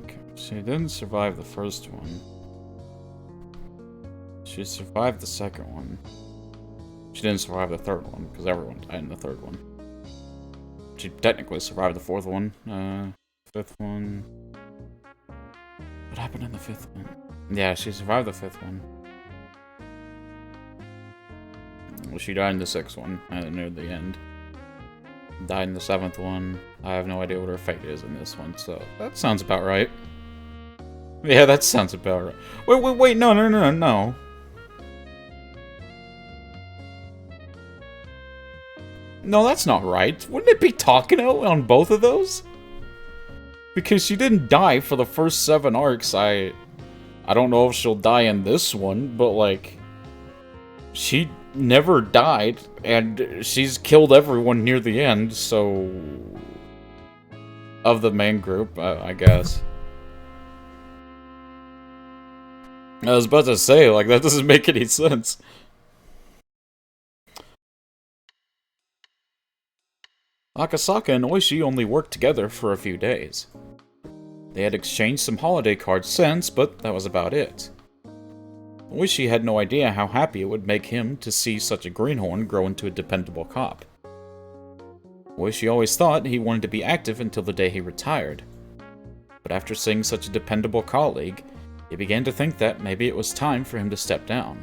Okay, she didn't survive the first one. She survived the second one. She didn't survive the third one, because everyone died in the third one. She technically survived the fourth one. Fifth one. What happened in the fifth one? Yeah, she survived the fifth one. Well, she died in the sixth one, near the end. Died in the seventh one. I have no idea what her fate is in this one, so that sounds about right. Yeah, that sounds about right. Wait, no. No, that's not right. Wouldn't it be Takano on both of those? Because she didn't die for the first 7 arcs. I don't know if she'll die in this one, but like, she never died, and she's killed everyone near the end, so... of the main group, I guess. I was about to say, like, that doesn't make any sense. Akasaka and Oishi only worked together for a few days. They had exchanged some holiday cards since, but that was about it. Oishi had no idea how happy it would make him to see such a greenhorn grow into a dependable cop. Oishi always thought he wanted to be active until the day he retired. But after seeing such a dependable colleague, he began to think that maybe it was time for him to step down.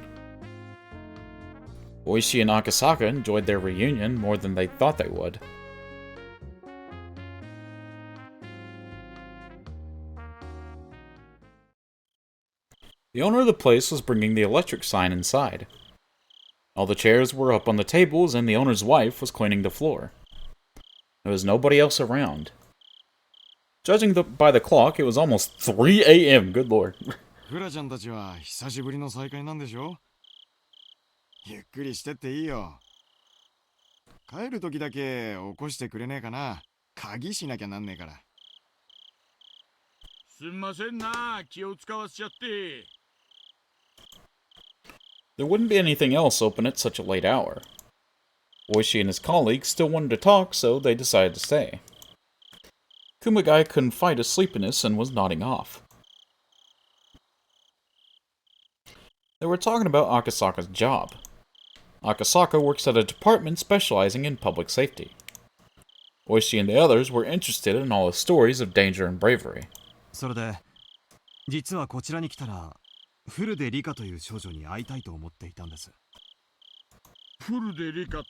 Oishi and Akasaka enjoyed their reunion more than they thought they would. The owner of the place was bringing the electric sign inside. All the chairs were up on the tables, and the owner's wife was cleaning the floor. There was nobody else around. Judging by the clock, it was almost 3 a.m. Good lord. フラちゃんたちは久しぶりの再会なんでしょ？ゆっくりしてっていいよ。帰る時だけ起こしてくれねえかな。鍵しなきゃなんねえから。すんませんな、気を使わせちゃって。There wouldn't be anything else open at such a late hour. Oishi and his colleagues still wanted to talk, so they decided to stay. Kumagai couldn't fight his sleepiness and was nodding off. They were talking about Akasaka's job. Akasaka works at a department specializing in public safety. Oishi and the others were interested in all his stories of danger and bravery. それで、実はこちらに来たら、フルでリカという少女に会いたいと思っていたんです。フルでリカって、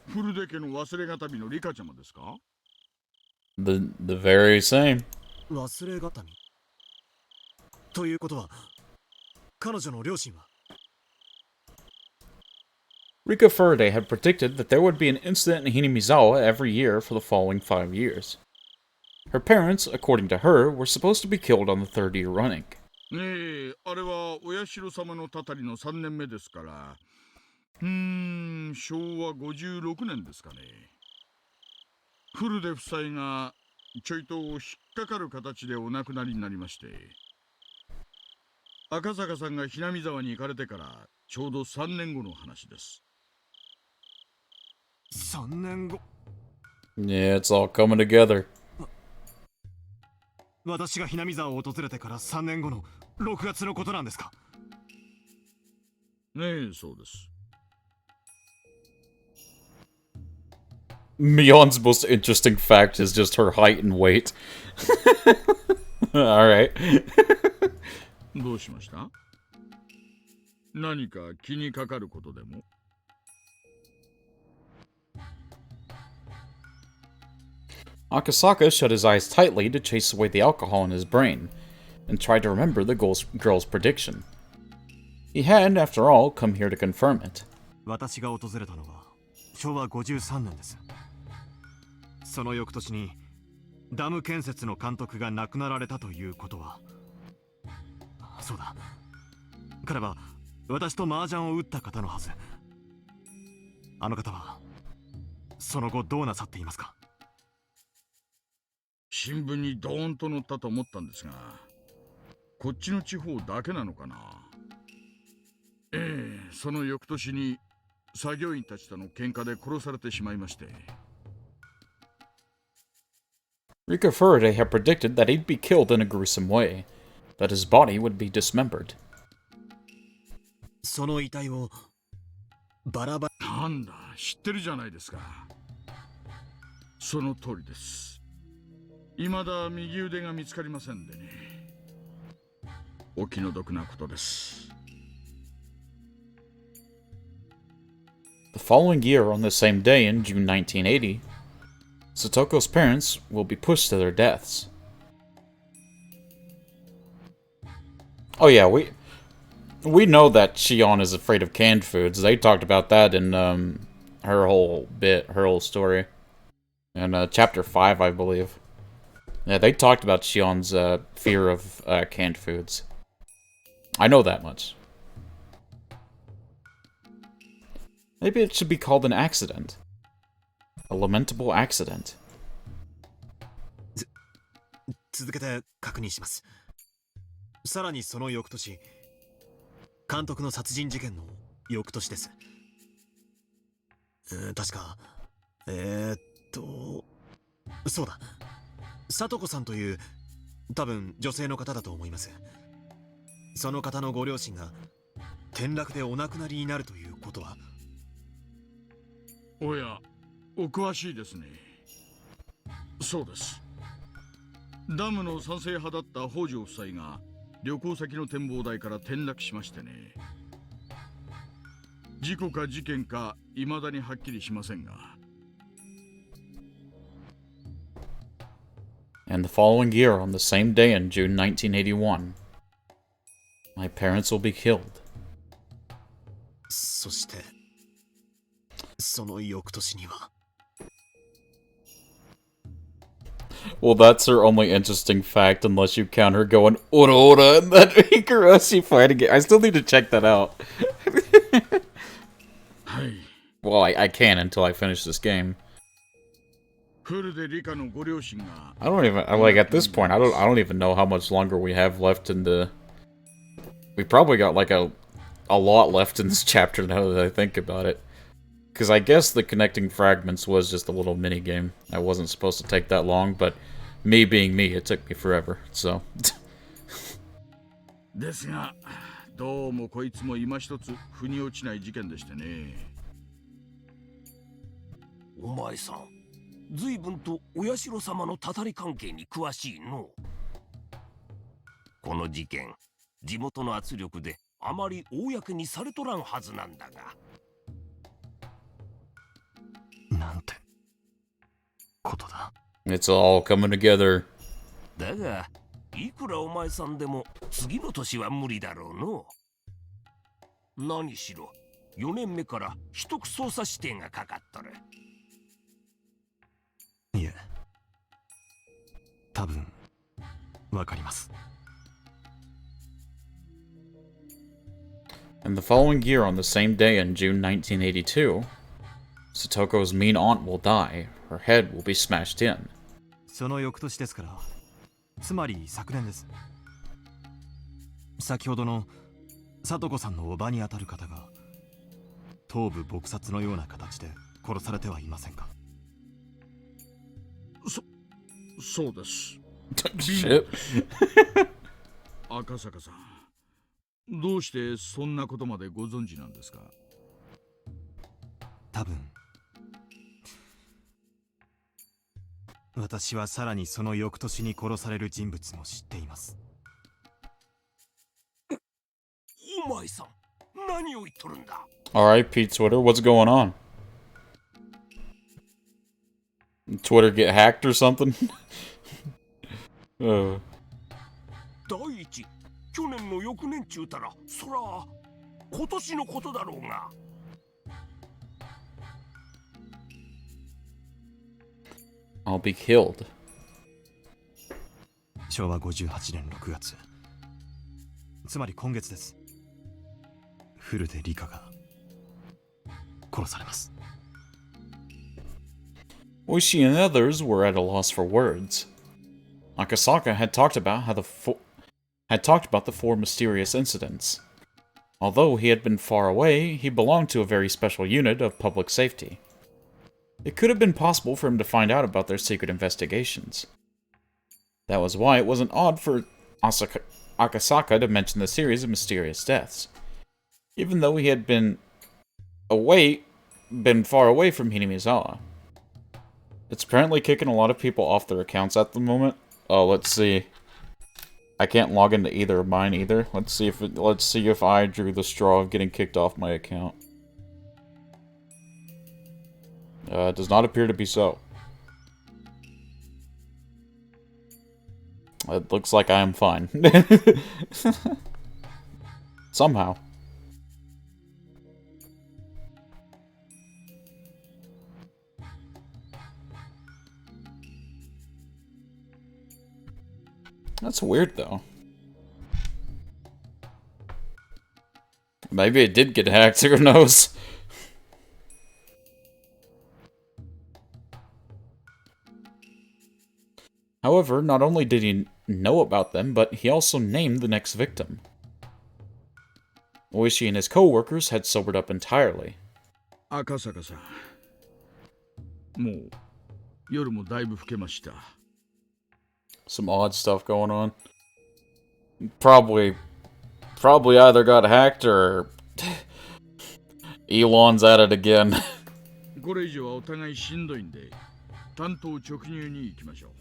フルデ家の忘れがたみのリカちゃまですか？ The very same. 忘れがたみということは、彼女の両親は Rika Furaday had predicted that there would be an incident in Hinamizawa every year for the following 5 years. Her parents, according to her, were supposed to be killed on the 3rd year running. ねえ、あれはお社様のたたりの3年目ですから、昭和56年ですかね。フルデ夫妻がちょいと引っかかる形でお亡くなりになりまして、赤坂さんがひなみ沢に行かれてからちょうど3年後の話です。3年後 Yeah, it's all coming together. 私がひなみ沢を訪れてから3年後の6月のことなんですか？ねえ、そうです。Mion's most interesting fact is just her height and weight. Alright. どうしました？何か気にかかることでも？ Akasaka shut his eyes tightly to chase away the alcohol in his brain, and tried to remember the girl's prediction. He had, after all, come here to confirm it. 私が訪れたのは昭和53年です。その翌年にダム建設の監督が亡くなられたということは、そうだ、彼は私と麻雀を打った方のはず。あの方はその後どうなさっていますか？新聞にドーンと載ったと思ったんですが、こっちの地方だけなのかな。その翌年に作業員たちとの喧嘩で殺されてしまいまして。Rika Furaday had predicted that he'd be killed in a gruesome way, that his body would be dismembered. その遺体をバラバラ。なんだ、知ってるじゃないですか。その通りです。未だ右腕が見つかりませんでね。お気の毒なことです。The following year, on the same day in June 1980, Satoko's parents will be pushed to their deaths. Oh yeah, we know that Shion is afraid of canned foods. They talked about that in her whole bit, her whole story. In chapter 5, I believe. Yeah, they talked about Shion's fear of canned foods. I know that much. Maybe it should be called an accident. A lamentable accident. 続けて確認します。さらにその翌年、監督の殺人事件の翌年です。確か、そうだ。聡子さんという、多分女性の方だと思います。その方のご両親が転落でお亡くなりになるということは。おや、お詳しいですね。そうです。ダムの賛成派だった北条夫妻が旅行先の展望台から転落しましてね。事故か事件か未だにはっきりしませんが。And the following year, on the same day in June 1981, my parents will be killed. そして、その翌年には。Well, that's her only interesting fact, unless you count her going ora ora and that Higurashi fighting it. I still need to check that out. Well, I can until I finish this game. I don't even like at this point. I don't even know how much longer we have left in the. We probably got like a lot left in this chapter now that I think about it. Because I guess the connecting fragments was just a little mini game. I wasn't supposed to take that long, but me being me, it took me forever. So. ですが、どうもこいつも今一つ腑に落ちない事件でしてね。お前さん、随分とお社様のたたり関係に詳しいの。この事件、地元の圧力であまり公にされとらんはずなんだが。なんてことだ。It's all coming together. だが、いくらお前さんでも次の年は無理だろうの。何しろ、4年目から秘匿捜査指定がかかっとる。いえ、多分わかります。And the following year, on the same day in June 1982, Satoko's mean aunt will die. Her head will be smashed in. その翌年ですから、つまり昨年です。先ほどの聡子さんの叔母にあたる方が頭部撲殺のような形で殺されてはいませんか。そうです。Shit. 赤坂さん、どうしてそんなことまでご存知なんですか。多分私はさらにその翌年に殺される人物も知っています。お前さん、何を言っとるんだ。 Alright, Pete Twitter, what's going on? Twitter get hacked or something? 第一、去年の翌年中たら、そら、今年のことだろうが。I'll be killed. 昭和58年6月。つまり今月です。古手理香が殺されます。Oishi and others were at a loss for words. Akasaka had talked about the four mysterious incidents. Although he had been far away, he belonged to a very special unit of public safety. It could have been possible for him to find out about their secret investigations. That was why it wasn't odd for Akasaka to mention the series of mysterious deaths. Even though he had been far away from Hinamizawa. It's apparently kicking a lot of people off their accounts at the moment. Oh, let's see. I can't log into either of mine either. Let's see if I drew the straw of getting kicked off my account. It does not appear to be so. It looks like I am fine. Somehow. That's weird, though. Maybe it did get hacked, who knows? However, not only did he know about them, but he also named the next victim. Oishi and his co-workers had sobered up entirely. 赤坂さん、もう夜もだいぶ更けました。Some odd stuff going on. Probably either got hacked or Elon's at it again. これ以上はお互いしんどいんで、単刀直入に行きましょう。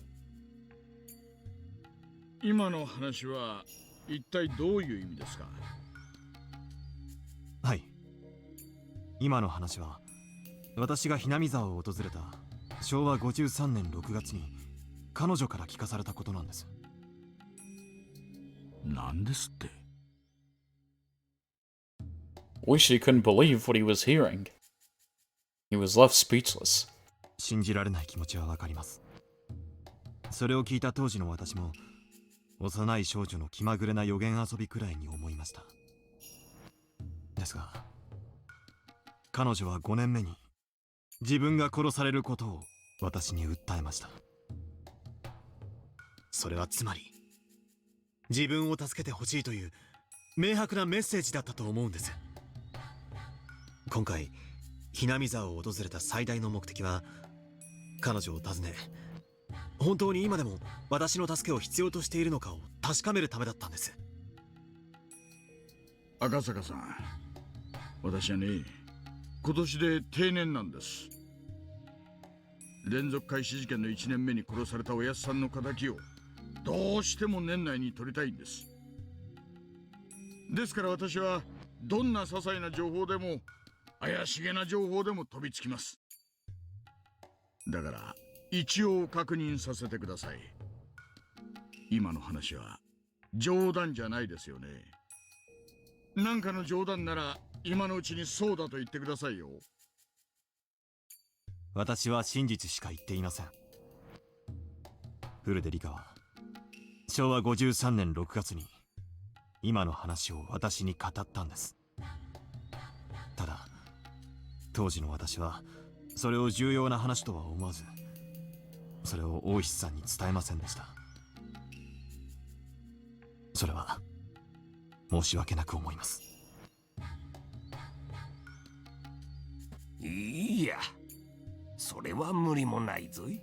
今の話は一体どういう意味ですか？はい。今の話は、私がひなみ沢を訪れた昭和53年6月に彼女から聞かされたことなんです。なんですって？ Oishi couldn't believe what he was hearing. He was left speechless. 信じられない気持ちはわかります。それを聞いた当時の私も、幼い少女の気まぐれな予言遊びくらいに思いました。ですが、彼女は5年目に自分が殺されることを私に訴えました。それはつまり、自分を助けてほしいという明白なメッセージだったと思うんです。今回、ひなみ沢を訪れた最大の目的は、彼女を訪ね、本当に今でも私の助けを必要としているのかを確かめるためだったんです。赤坂さん、私はね、今年で定年なんです。連続開始事件の1年目に殺されたおやっさんの敵をどうしても年内に取りたいんです。ですから私はどんな些細な情報でも怪しげな情報でも飛びつきます。だから一応確認させてください。今の話は冗談じゃないですよね。なんかの冗談なら今のうちにそうだと言ってくださいよ。私は真実しか言っていません。古出理香は昭和53年6月に今の話を私に語ったんです。ただ当時の私はそれを重要な話とは思わず、それを大石さんに伝えませんでした。それは申し訳なく思います。いや、それは無理もないぞい。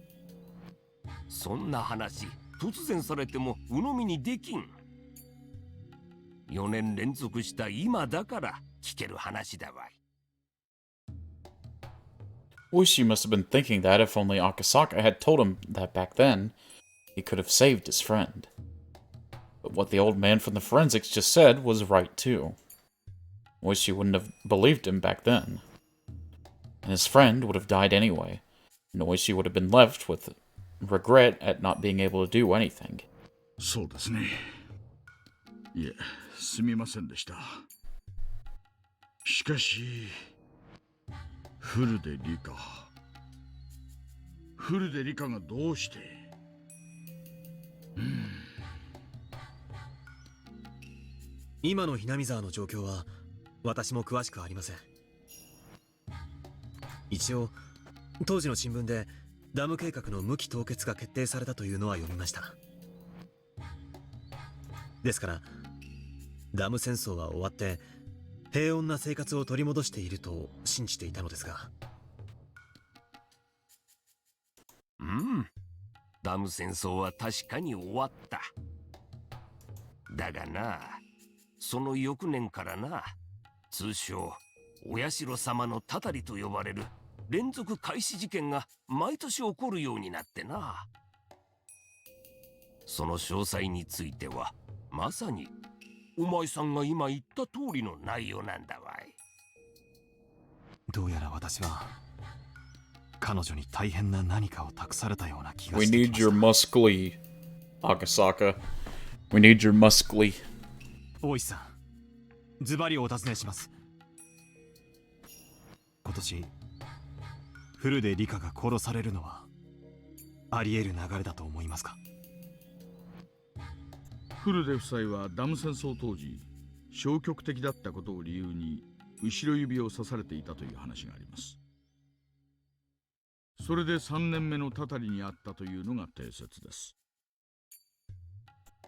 そんな話突然されても鵜呑みにできん。4年連続した今だから聞ける話だわい。Oishi must have been thinking that if only Akasaka had told him that back then, he could have saved his friend. But what the old man from the forensics just said was right too. Oishi wouldn't have believed him back then. And his friend would have died anyway, and Oishi would have been left with regret at not being able to do anything. そうですね。いえ、すみませんでした。しかし、古出理香がどうして？今のひなみ沢の状況は私も詳しくありません。一応当時の新聞でダム計画の無期凍結が決定されたというのは読みました。ですからダム戦争は終わって平穏な生活を取り戻していると信じていたのですが。ダム戦争は確かに終わった。だがな、その翌年からな、通称お社様のたたりと呼ばれる連続開始事件が毎年起こるようになってな。その詳細についてはまさにお前さんが今言った通りの内容なんだわい。どうやら私は彼女に大変な何かを託されたような気が We してき need ました。 your muscly, Akasaka. We need your muscly. 大石さん、ズバリお尋ねします。今年古出理香が殺されるのはあり得る流れだと思いますか？フルデ夫妻はダム戦争当時消極的だったことを理由に後ろ指を刺されていたという話があります。それで3年目のたたりにあったというのが定説です。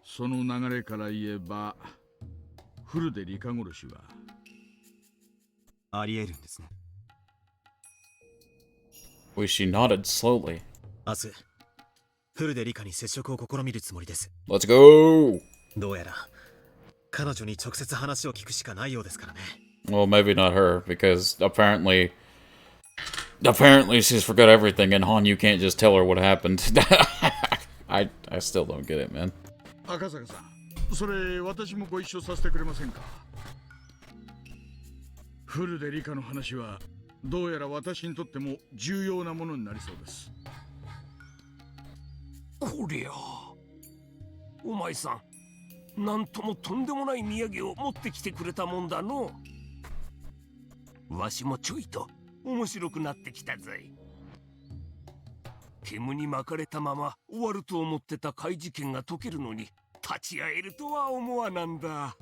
その流れから言えばフルデ理科殺しはありえるんですね。Well, she nodded slowly. 明日フルデ理科に接触を試みるつもりです。 Let's go! どうやら彼女に直接話を聞くしかないようですからね。 Well, maybe not her, because apparently she's forgot everything, and Han, you can't just tell her what happened. I still don't get it, man. 赤坂さん、それ私もご一緒させてくれませんか。フルデ理科の話はどうやら私にとっても重要なものになりそうです。こりゃお前さん、なんともとんでもない土産を持ってきてくれたもんだの。わしもちょいと面白くなってきたぞい。煙に巻かれたまま終わると思ってた怪事件が解けるのに立ち会えるとは思わなんだ。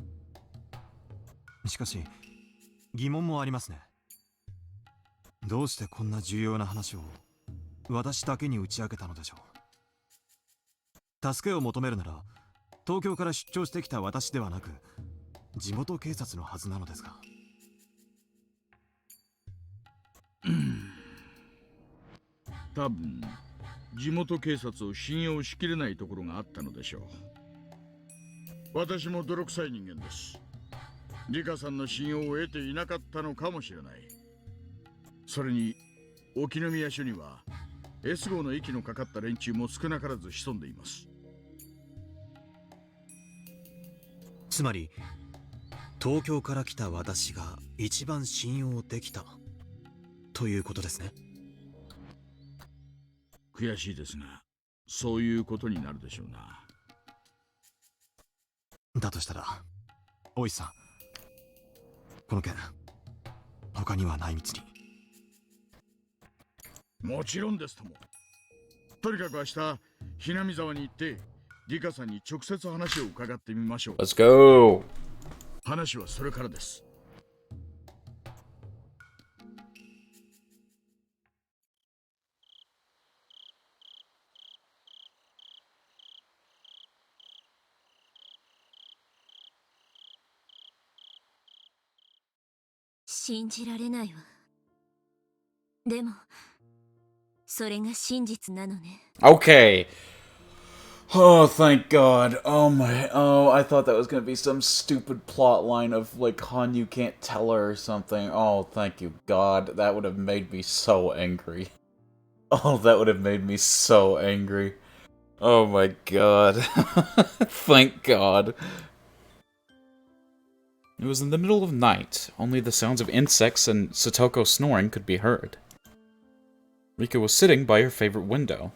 しかし疑問もありますね。どうしてこんな重要な話を私だけに打ち明けたのでしょう。助けを求めるなら東京から出張してきた私ではなく地元警察のはずなのですが。多分地元警察を信用しきれないところがあったのでしょう。私も泥臭い人間です。リカさんの信用を得ていなかったのかもしれない。それに沖宮署には S 号の息のかかった連中も少なからず潜んでいます。つまり東京から来た私が一番信用できたということですね。悔しいですがそういうことになるでしょうな。だとしたら大石さん、この件他にはない道に。もちろんですとも。とにかく明日ひなみ沢に行ってリカさんに直接話を伺ってみましょう。 Let's go! 話はそれからです。信じられないわ。でもそれが真実なのね。 Okay. Oh, thank God. Oh, I thought that was gonna be some stupid plot line of, like, Han, you can't tell her or something. Oh, thank you, God. That would have made me so angry. Oh, that would have made me so angry. Oh my God. Thank God. It was in the middle of night. Only the sounds of insects and Satoko snoring could be heard. Rika was sitting by her favorite window.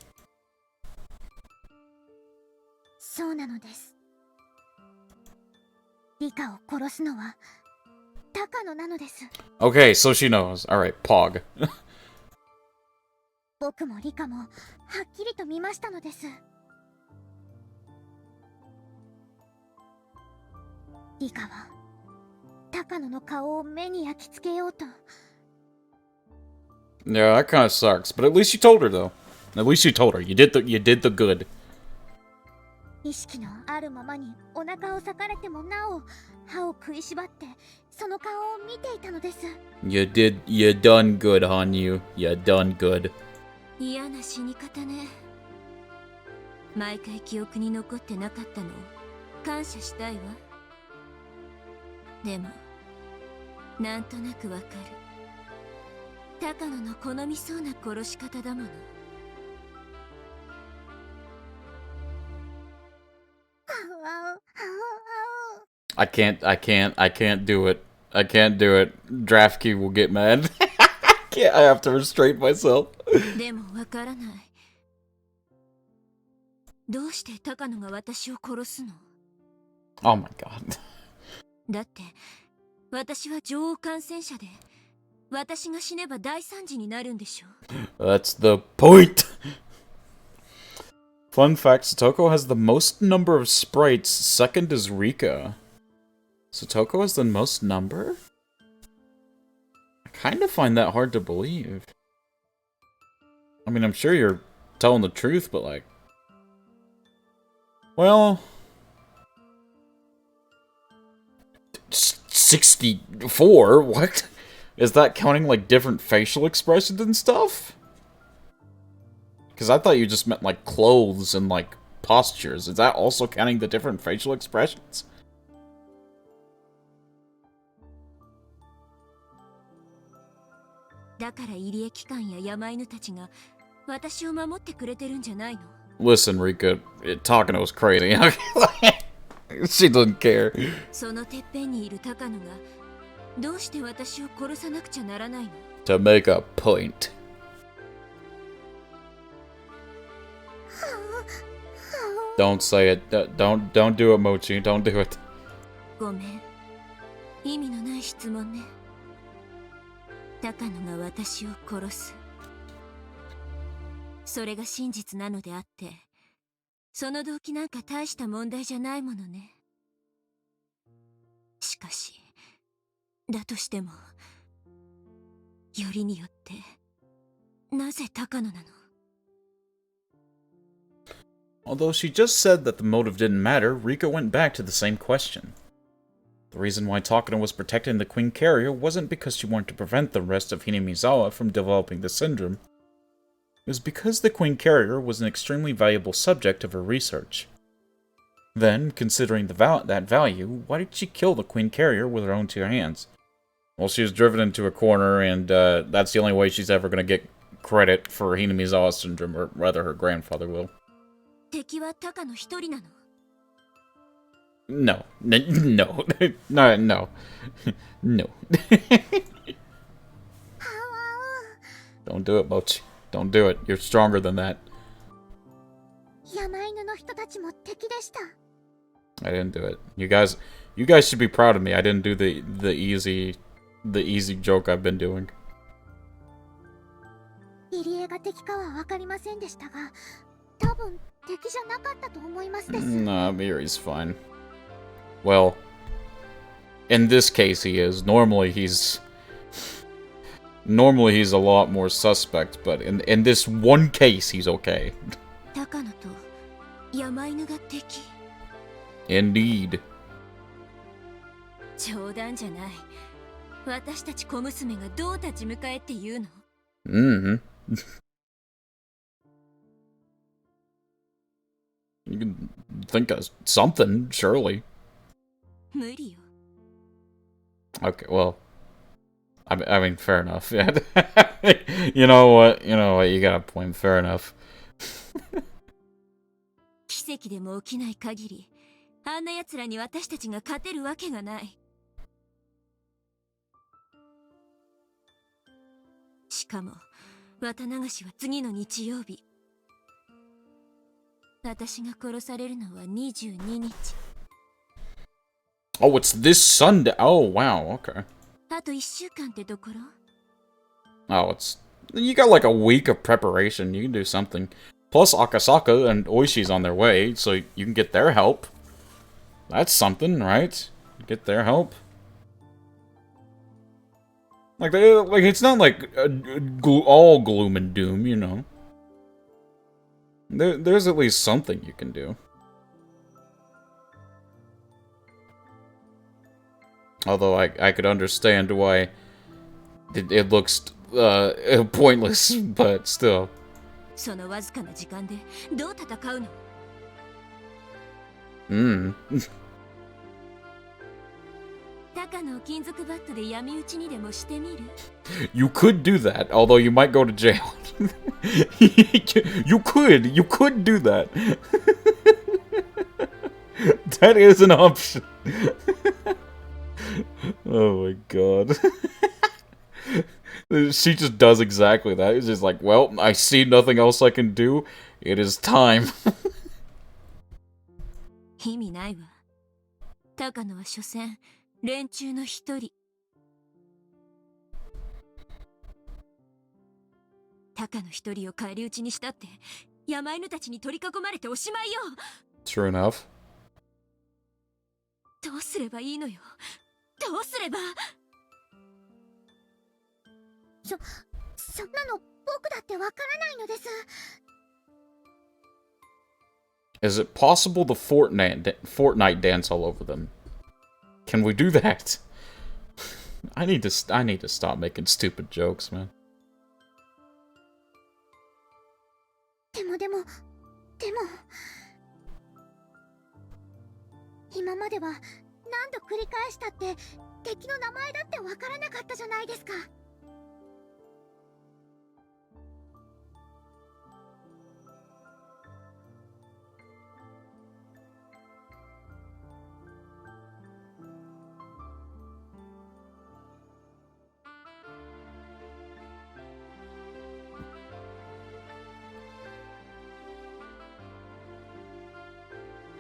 そうなのです。リカを殺すのは高野なのです。 Okay, so she knows. Alright, Pog. 僕もリカもはっきりと見ましたのです。リカは高野の顔を目に焼き付けようと。 Yeah, that kind of sucks. But at least you told her, though. At least you told her. You did the good. 意識のあるままにお腹を裂かれてもなお歯を食いしばってその顔を見ていたのです。 You done good, Han. You done good. 嫌な死に方ね。毎回記憶に残ってなかったのを感謝したいわ。でもなんとなくわかる。高野の好みそうな殺し方だもの。 I can't do it. I can't do it. Draft key will get mad. I have to restrain myself. でもわからない。どうして高野が私を殺すの？ Oh my God. だって私は女王感染者で、私が死ねば大惨事になるんでしょ。 That's the point. Fun fact, Satoko has the most number of sprites, second is Rika. Satoko has the most number? I kind of find that hard to believe. I mean, I'm sure you're telling the truth, but like... Well... 64? What? Is that counting like different facial expressions and stuff? Because I thought you just meant like clothes and like postures. Is that also counting the different facial expressions? Listen, Rika, Takano's crazy. She doesn't care. そのてっぺんにいる高野がどうして私を殺さなくちゃならないの To make a point. Don't say it. Don't do it, Mochi. Don't do it. ごめん。意味のない質問ね。高野が私を殺す。それが真実なのであって、その動機なんか大した問題じゃないものね。しかし、だとしても、よりによって、なぜ高野なの Although she just said that the motive didn't matter, Rika went back to the same question. The reason why Takano was protecting the Queen Carrier wasn't because she wanted to prevent the rest of Hinamizawa from developing the syndrome. It was because the Queen Carrier was an extremely valuable subject of her research. Then, considering that value, why did she kill the Queen Carrier with her own two hands? Well, she was driven into a corner, and that's the only way she's ever going to get credit for Hinamizawa syndrome, or rather her grandfather will. 敵は高野一人なの No. No. No. No. No. Don't do it, Mochi. Don't do it. You're stronger than that. 山犬の人たちも敵でした。 I didn't do it. You guys should be proud of me. I didn't do the easy joke I've been doing. 入江が敵かは分かりませんでしたが、多分敵じゃなかったと思いますです。 Nah, Miri's fine. Well, in this case he is. Normally he's a lot more suspect, but in this one case he's okay. 高野と山犬が敵 Indeed. 冗談じゃない私たち小娘がどう立ち向かえって言うの Mm-hmm. You can think of something, surely. 無理よ Okay, well, I mean, fair enough. Yeah. You know what? You got a point. Fair enough. 奇跡でも起きない限りあんな奴らに私たちが勝てるわけがないしかも綿流しは次の日曜日私が殺されるのは22日 Oh, it's this Sunday. Oh, wow. Okay. あと1週間ってところ Oh, you got like a week of preparation. You can do something. Plus, Akasaka and Oishi's on their way, so you can get their help. That's something, right? Get their help. Like it's not like all gloom and doom, you know. There's at least something you can do. Although I could understand why it looks pointless, but still. そのわずかな時間でどう戦うの 高野を金属バットで闇討ちにでもしてみる You could do that, although you might go to jail. You could do that. That is an option. Oh my god. She just does exactly that. It's just like, well, I see nothing else I can do. It is time. 意味ないわ高野は所詮連中の一人高野一人を返り討ちにしたって山犬たちに取り囲まれておしまいよ。 True enough. どうすればいいのよ。どうすれば。そんなの僕だってわからないのです。 Is it possible to Fortnite dance all over them? Can we do that? I need to stop making stupid jokes, man. でも今までは何度繰り返したって敵の名前だってわからなかったじゃないですか。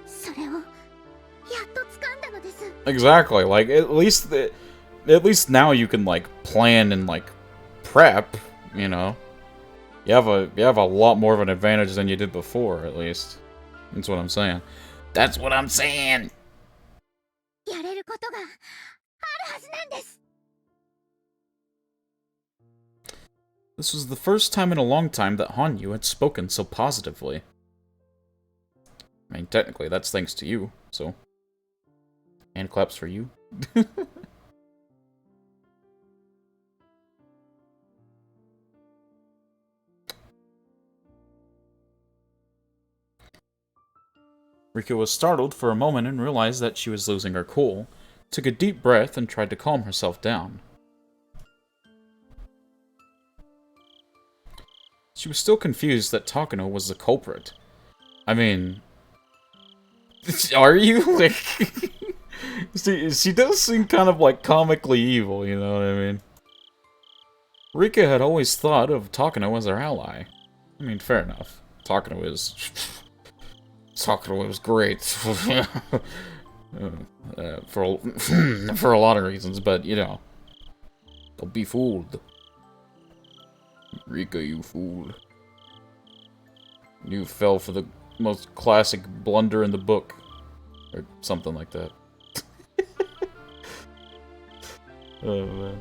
それをやっと掴んだのです。 Exactly. Like at least now you can like plan and like prep. You know, you have a lot more of an advantage than you did before. At least that's what I'm saying. That's what I'm saying. やれることがあるはずなんです。 This was the first time in a long time that Hanyu had spoken so positively. I mean, technically, that's thanks to you, so... Hand claps for you. Rika was startled for a moment and realized that she was losing her cool, took a deep breath and tried to calm herself down. She was still confused that Takano was the culprit. I mean... Are you? Like... See, she does seem kind of like comically evil, you know what I mean? Rika had always thought of Takano as her ally. I mean, fair enough. Takano is great. For a lot of reasons, but, you know. Don't be fooled. Rika, you fool. You fell for the most classic blunder in the book. Or something like that. Oh, man.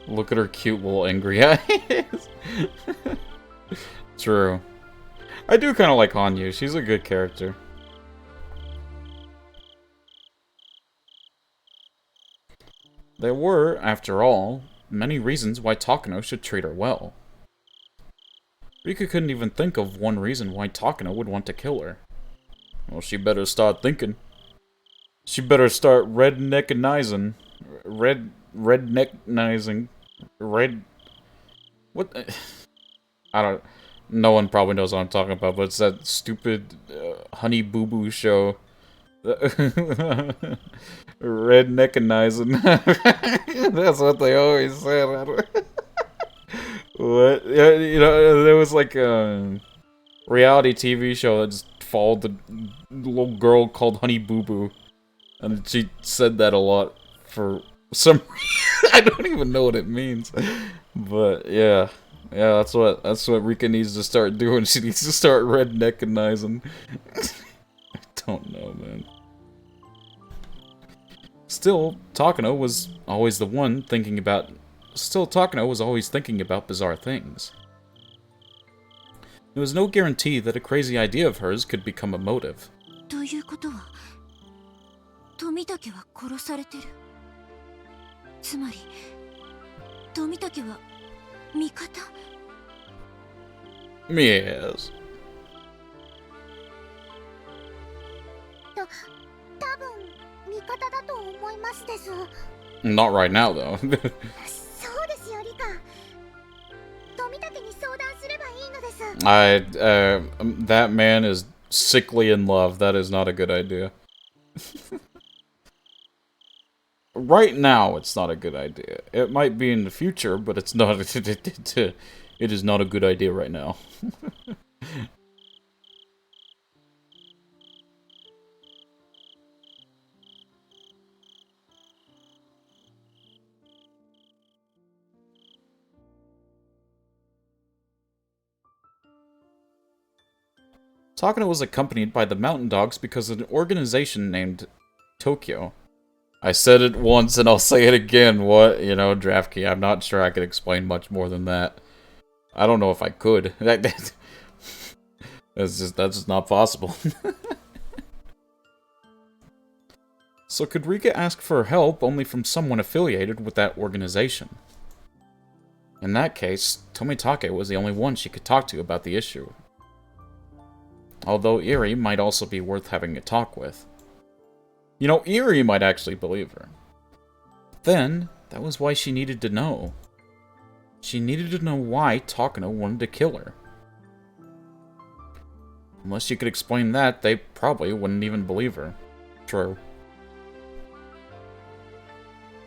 Look at her cute little angry eyes. True. I do kind of like Hanyu. She's a good character. There were, after all, many reasons why Takano should treat her well. Rika couldn't even think of one reason why Takano would want to kill her. Well, she better start thinking. She better start redneckinizing. What? I don't... No one probably knows what I'm talking about, but it's that stupid Honey Boo Boo show. Redneckinizing. That's what they always said. What? Yeah, you know, there was like a reality TV show that just followed the little girl called Honey Boo Boo, and she said that a lot for some reason. I don't even know what it means, but yeah. Yeah, that's what Rika needs to start doing. She needs to start redneckinizing. I don't know, man. Still, Takano was always thinking about bizarre things. There was no guarantee that a crazy idea of hers could become a motive. ということは、富武は殺されてる。つまり、富武は味方？ Yes. 多分味方だと思いますです。 Not right now, though. そうですよ、リカ。富武に相談すればいいのです。That man is sickly in love. That is not a good idea. Right now, it's not a good idea. It might be in the future, but it's not. It is not a good idea right now. Takano was accompanied by the mountain dogs because of an organization named Tokyo. I said it once and I'll say it again. What? You know, draft key. I'm not sure I could explain much more than that. I don't know if I could. That's just not possible. So could Rika ask for help only from someone affiliated with that organization? In that case, Tomitake was the only one she could talk to about the issue. Although Eri might also be worth having a talk with. You know, Eri might actually believe her. Then, that was why she needed to know. She needed to know why Takano wanted to kill her. Unless she could explain that, they probably wouldn't even believe her. True.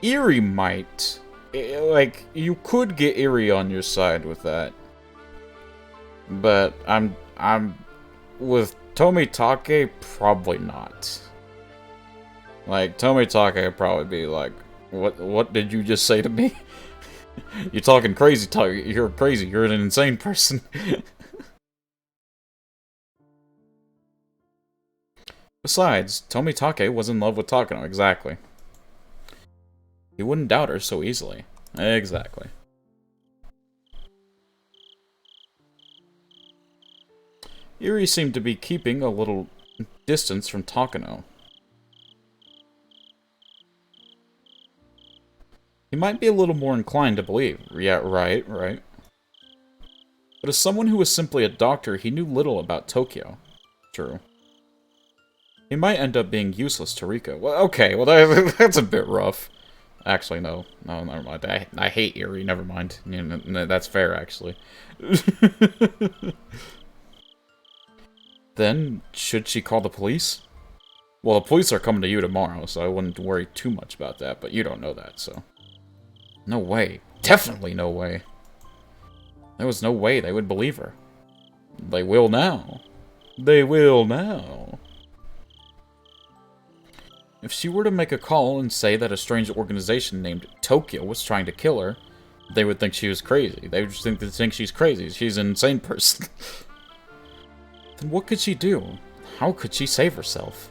Eri might. Like, you could get Eri on your side with that. But I'm with Tomitake, probably not. Like, Tomitake would probably be like, what did you just say to me? You're talking crazy, you're crazy, you're an insane person. Besides, Tomitake was in love with Takano, exactly. He wouldn't doubt her so easily. Exactly. Eri seemed to be keeping a little distance from Takano. He might be a little more inclined to believe. Yeah, right. But as someone who was simply a doctor, he knew little about Tokyo. True. He might end up being useless to Rika. Well, okay, well that's a bit rough. Actually, no, never mind. I hate Eri, never mind. You know, that's fair, actually. Then, should she call the police? Well, the police are coming to you tomorrow, so I wouldn't worry too much about that, but you don't know that, so... No way. Definitely no way. There was no way they would believe her. They will now. They will now. If she were to make a call and say that a strange organization named Tokyo was trying to kill her, they would think she was crazy. They would just think she's crazy. She's an insane person. Then what could she do? How could she save herself?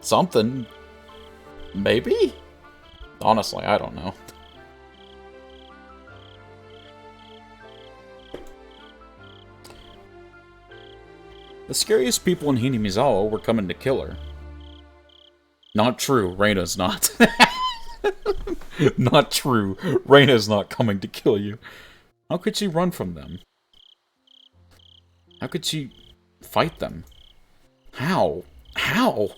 Something. Maybe? Honestly, I don't know. The scariest people in Hinamizawa were coming to kill her. Not true, Reina's not. Not true, Reina's not coming to kill you. How could she run from them? How could she fight them? How? How?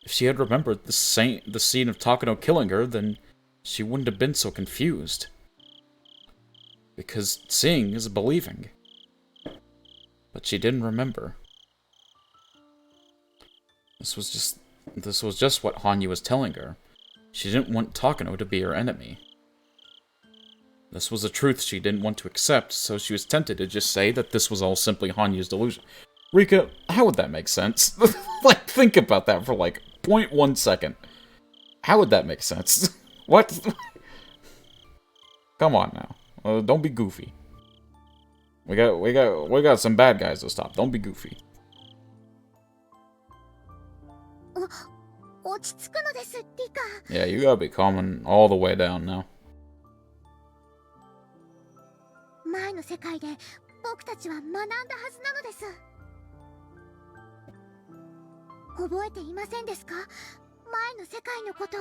If she had remembered the scene of Takano killing her, then she wouldn't have been so confused. Because seeing is believing. But she didn't remember. This was just what Hanyu was telling her. She didn't want Takano to be her enemy. This was a truth she didn't want to accept, so she was tempted to just say that this was all simply Hanyu's delusion. Rika, how would that make sense? Like, think about that for like 0.1 second. How would that make sense? What? Come on now. Don't be goofy. We got some bad guys to stop. Don't be goofy. Yeah, you gotta be calming all the way down now. 前の世界で僕たちは学んだはずなのです。覚えていませんですか？前の世界のことを。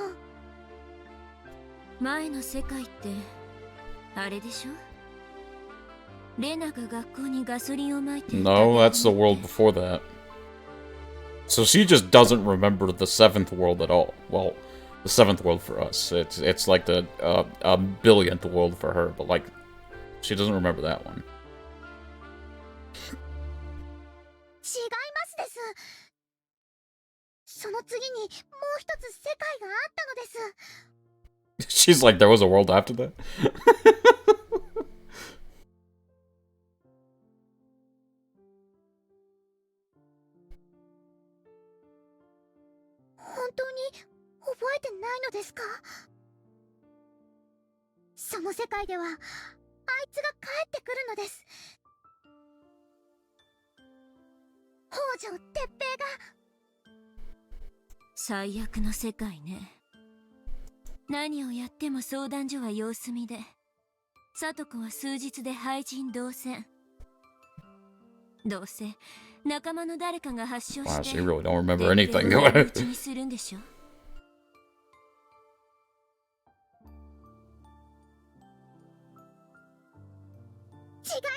前の世界ってあれでしょ？レナが学校にガソリンを撒いて。 No, that's the world before that. So she just doesn't remember the 7th world at all. Well, the 7th world for us. It's like the a billionth world for her, but like she doesn't remember that one. 違いますです。その次にもう一つ世界があったのです。 She's like, there was a world after that? 本当に覚えてないのですか？その世界ではいつが帰ってくるのです。北条鉄平が。最悪の世界ね。何をやっても相談所は様子見で、聡子は数日で廃人同然。どうせ仲間の誰かが発症 Wow, し so て you really don't remember 鉄 anything. 平を闇討ちにするんでしょ。違い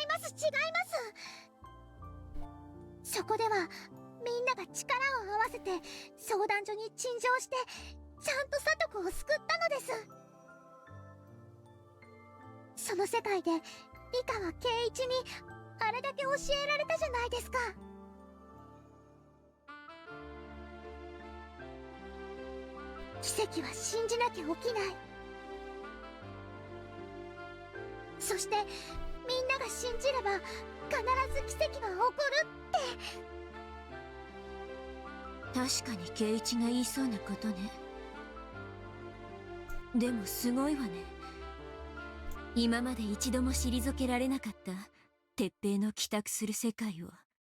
ます、違います。そこではみんなが力を合わせて相談所に陳情してちゃんと聡子を救ったのです。その世界で理香は圭一にあれだけ教えられたじゃないですか。奇跡は信じなきゃ起きない。そしてみんなが信じれば必ず奇跡は起こるって。確かに圭一が言いそうなことね。でもすごいわね。今まで一度も退けられなかった鉄平の帰宅する世界を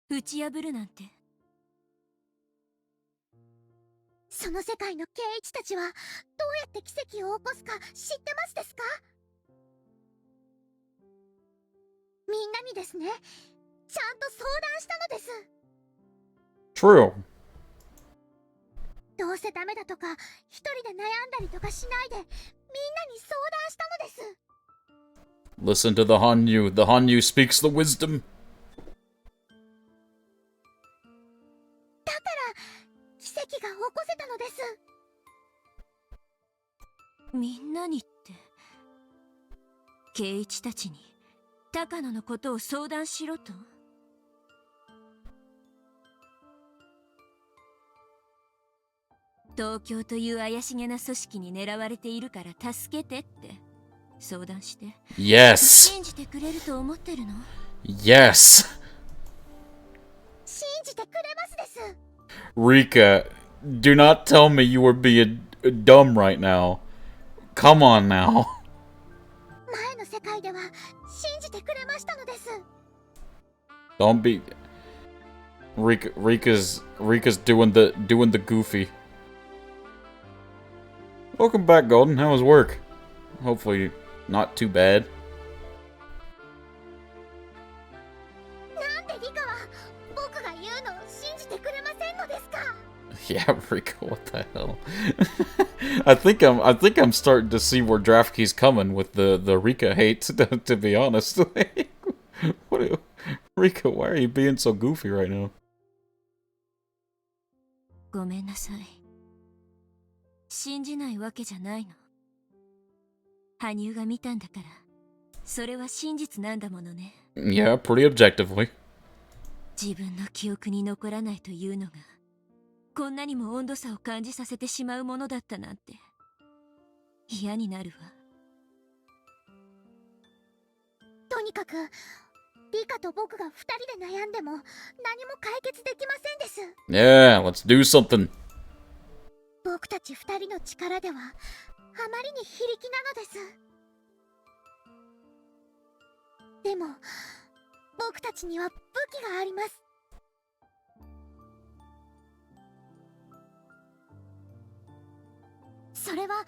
打ち破るなんて。その世界の圭一たちはどうやって奇跡を起こすか知ってますですか？みんなにですね、ちゃんと相談したのです。 True. どうせダメだとか一人で悩んだりとかしないでみんなに相談したのです。 Listen to the Hanyu. The Hanyu speaks the wisdom. だから奇跡が起こせたのです。みんなにって圭一たちに高野のことを相談しろと？東京という怪しげな組織に狙われているから助けてって相談して Yes. 信じてくれると思ってるの？ Yes. 信じてくれますです。 Rika, do not tell me you were being dumb right now. Come on now. 前の世界では信じてくれましたのです。 Don't be. Rika's doing the goofy. Welcome back, Golden. How was work? Hopefully not too bad. なんでリカは僕が言うのを信じてくれませんのですか？ Yeah, Rika, what the hell? I think I'm starting to see where DraftKey's coming with the Rika hate. To be honest, Rika, why are you being so goofy right now? ごめんなさい。信じないわけじゃないの。羽生が見たんだからそれは真実なんだものね。 Yeah, pretty objectively. 自分の記憶に残らないというのがこんなにも温度差を感じさせてしまうものだったなんて嫌になるわ。とにかくリカと僕が2人で悩んでも何も解決できませんです。 Yeah, let's do something. 僕たち2人の力ではあまりに非力なのです。でも僕たちには武器があります。それは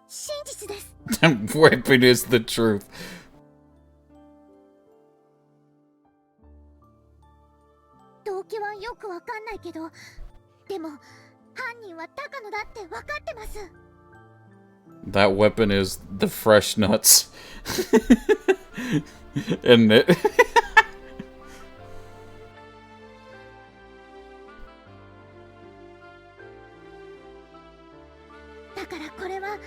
真実です。 Weapon is the truth. 動機はよくわかんないけど、でも犯人は高野だってわかってます。 That weapon is the fresh nuts. Isn't it? だからこれは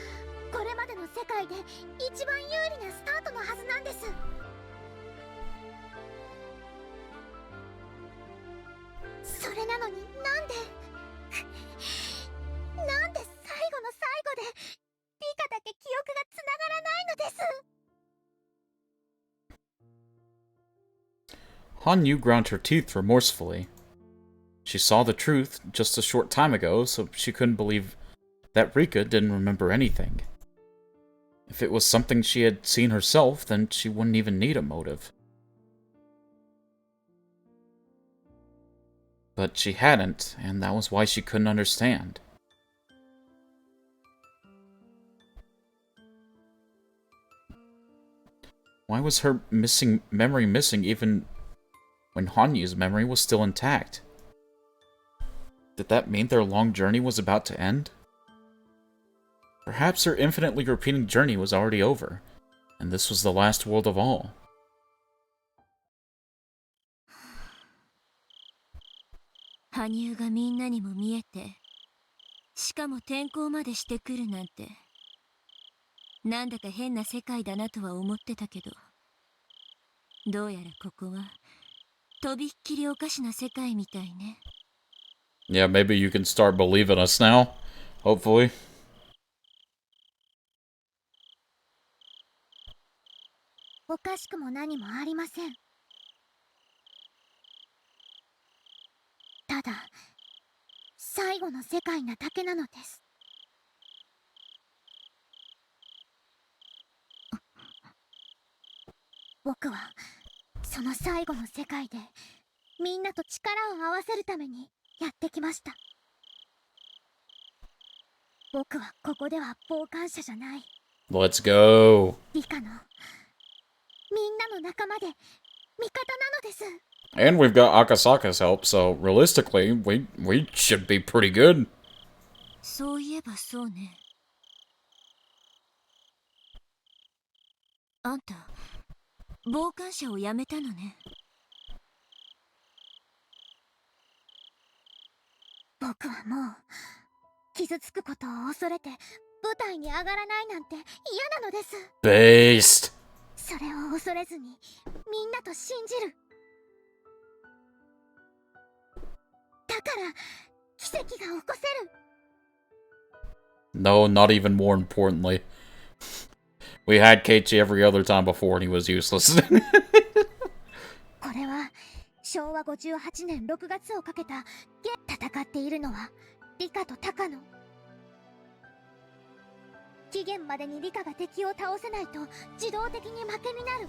これまでの世界で一番有利なスタートのはずなんです。それなのになんで最後の最後でリカだけ記憶がつながらないのです。 Hanyu ground her teeth remorsefully. She saw the truth just a short time ago, so she couldn't believe that Rika didn't remember anything. If it was something she had seen herself, then she wouldn't even need a motive. But she hadn't, and that was why she couldn't understand. Why was her memory missing even when Hanyu's memory was still intact? Did that mean their long journey was about to end? Perhaps her infinitely repeating journey was already over, and this was the last world of all. 羽生がみんなにも見えて、しかも転校までしてくるなんて、なんだか変な世界だなとは思ってたけど、どうやらここはとびっきりおかしな世界みたいね。Yeah, maybe you can start believing us now. Hopefully. おかしくも何もありません。ただ最後の世界なだけなのです。僕はその最後の世界でみんなと力を合わせるためにやってきました。僕はここでは傍観者じゃない。 Let's go. 理科のみんなの仲間で味方なのです。 And we've got Akasaka's help, so realistically, we should be pretty good. そういえばそうね。あんた、傍観者をやめたのね。僕はもう傷つくことを恐れて舞台に上がらないなんて嫌なのです。 Based. それを恐れずにみんなと信じる。だから奇跡が起こせる。 No, not even more importantly. We had Keiichi every other time before and he was useless. これは昭和58年6月をかけた戦っているのは理科と高野。期限までに理科が敵を倒せないと自動的に負けになる。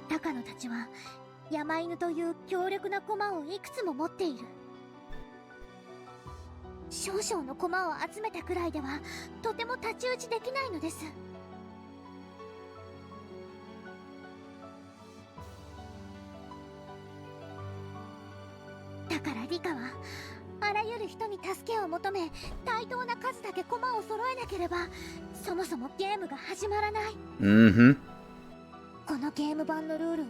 高野たちは山犬という強力な駒をいくつも持っている。少々の駒を集めたくらいではとても太刀打ちできないのです。だから理科はあらゆる人に助けを求め、対等な数だけ駒を揃えなければそもそもゲームが始まらない。このゲーム版のルールを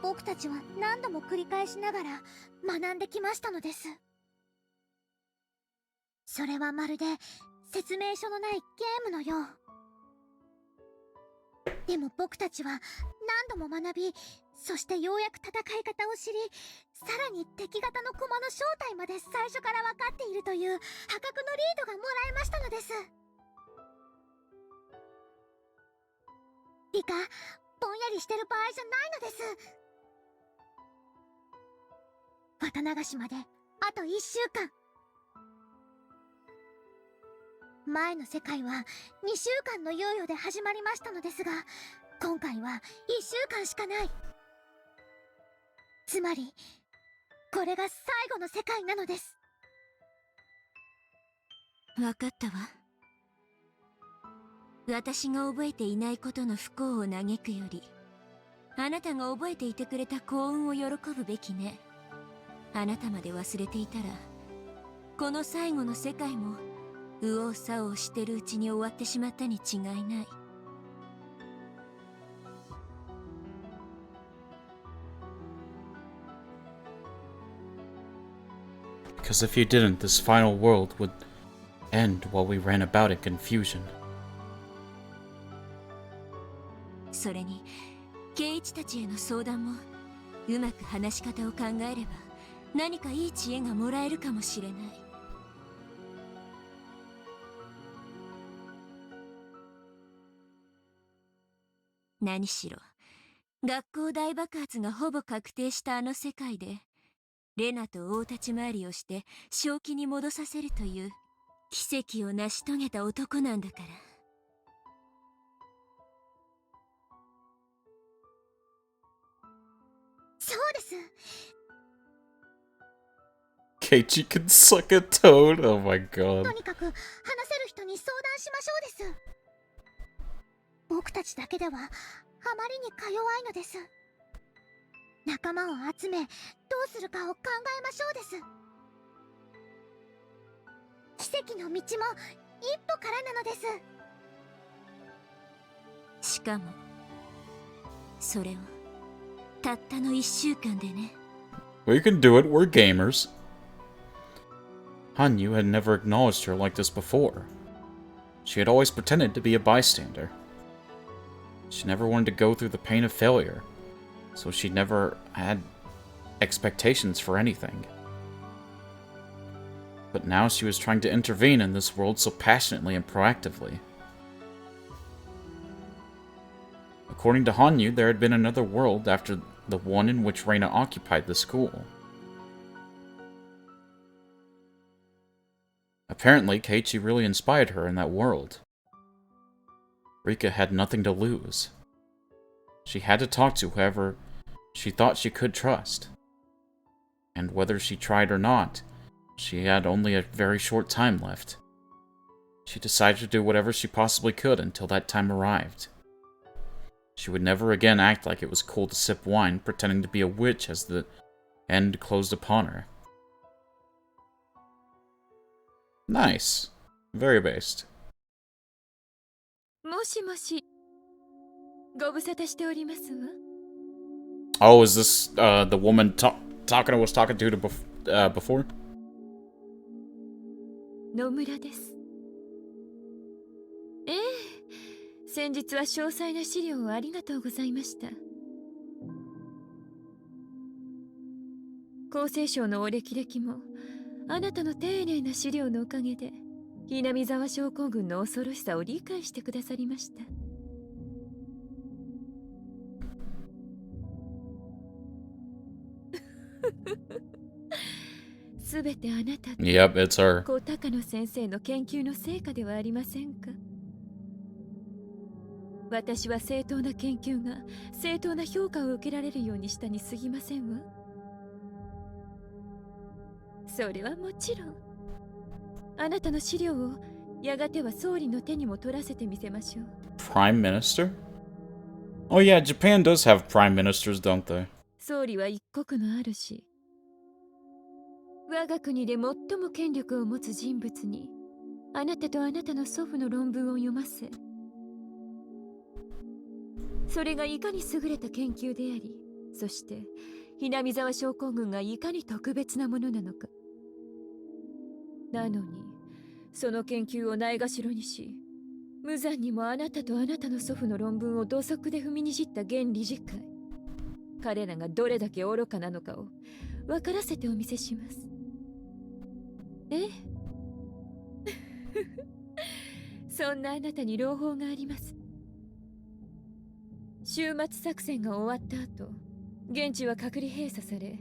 僕たちは何度も繰り返しながら学んできましたのです。それはまるで説明書のないゲームのよう。でも僕たちは何度も学び、そしてようやく戦い方を知り、さらに敵方の駒の正体まで最初から分かっているという破格のリードがもらえましたのです。理科、ぼんやりしてる場合じゃないのです。綿流しまであと1週間。前の世界は2週間の猶予で始まりましたのですが、今回は1週間しかない。つまりこれが最後の世界なのです。わかったわ。私が覚えていないことの不幸を嘆くより、あなたが覚えていてくれた幸運を喜ぶべきね。あなたまで忘れていたら、この最後の世界も右往左往してるうちに終わってしまったに違いない。Because if you didn't, this final world would end while we ran about in confusion. それに、圭一たちへの相談も、うまく話し方を考えれば、何かいい知恵がもらえるかもしれない。何しろ、学校大爆発がほぼ確定したあの世界で、レナと大立ち回りをして正気に戻させるという奇跡を成し遂げた男なんだから。そうです。 Keiichi can suck a toad? Oh my と god. にかく話せる人に相談しましょうです。僕たちだけではあまりにか弱いのです。仲間を集めどうするかを考えましょうです。奇跡の道も一歩からなのです。しかもそれをたったの1週間でね。 We can do it, we're gamers. Hanyu had never acknowledged her like this before. She had always pretended to be a bystander. She never wanted to go through the pain of failure, so she never had expectations for anything. But now she was trying to intervene in this world so passionately and proactively. According to Hanyu, there had been another world after the one in which Reina occupied the school. Apparently, Keiichi really inspired her in that world. Rika had nothing to lose. She had to talk to whoever she thought she could trust. And whether she tried or not, she had only a very short time left. She decided to do whatever she possibly could until that time arrived. She would never again act like it was cool to sip wine, pretending to be a witch as the end closed upon her. Nice. Very based. もしもし、ご無沙汰しておりますわ。 Oh, is this the woman Takano was talking to before? 野村です。ええ、先日は詳細な資料をありがとうございました。厚生省のお歴々もあなたの丁寧な資料のおかげでひなみ沢症候群の恐ろしさを理解してくださりました。すべてあなたと Yep, it's her. 小高野先生の研究の成果ではありませんか。私は正当な研究が正当な評価を受けられるようにしたに過ぎませんわ。それはもちろんあなたの資料をやがては総理の手にも取らせてみせましょう。 Prime Minister? Oh yeah, Japan does have prime ministers, don't they? 総理は一国の主。我が国で最も権力を持つ人物にあなたとあなたの祖父の論文を読ませ、それがいかに優れた研究であり、そしてひなみ沢症候群がいかに特別なものなのか。なのにその研究をないがしろにし、無残にもあなたとあなたの祖父の論文を土足で踏みにじった現理事会、彼らがどれだけ愚かなのかを分からせてお見せします。えそんなあなたに朗報があります。終末作戦が終わった後、現地は隔離閉鎖され、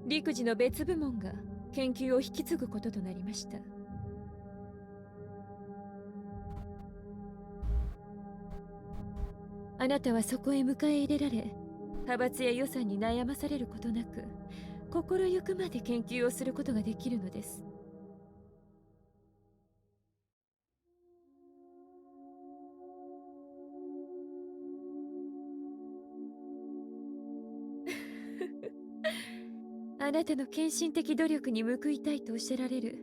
陸自の別部門が研究を引き継ぐこととなりました。あなたはそこへ迎え入れられ、派閥や予算に悩まされることなく、心ゆくまで研究をすることができるのです。あなたの献身的努力に報いたいとおっしゃられる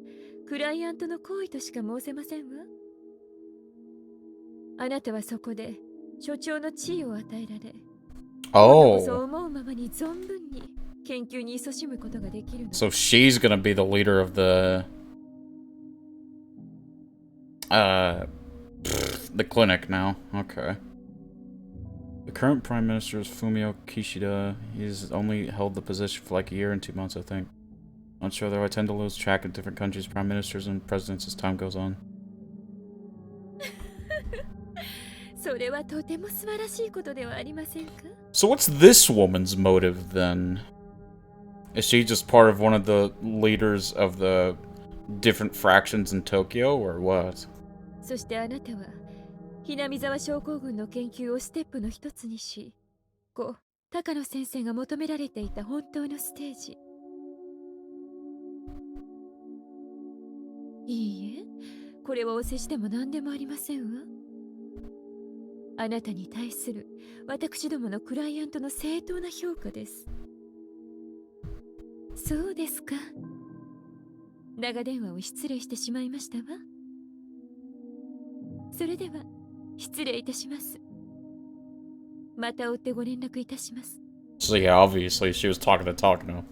クライアントの行為としか申せませんわ。あなたはそこで所長の地位を与えられ、今度こそ Oh. 思うままに存分に研究に勤しむことができるの。 So she's gonna be the leader of the clinic now. Okay. The current prime minister is Fumio Kishida. He's only held the position for like a year and 2 months, I think. Not sure though, I tend to lose track of different countries' prime ministers and presidents as time goes on. それはとても素晴らしいことではありませんか。 So what's this woman's motive then? Is she just part of one of the leaders of the different fractions in Tokyo, or what? そしてあなたはひなみ沢症候群の研究をステップの一つにし、高野先生が求められていた本当のステージ。いいえ、これはお世辞でも何でもありませんわ。あなたに対する私どものクライアントの正当な評価です。そうですか。長電話を失礼してしまいましたわ。それでは失礼いたします。また追ってご連絡いたします。 So yeah, obviously she was talking to Takano.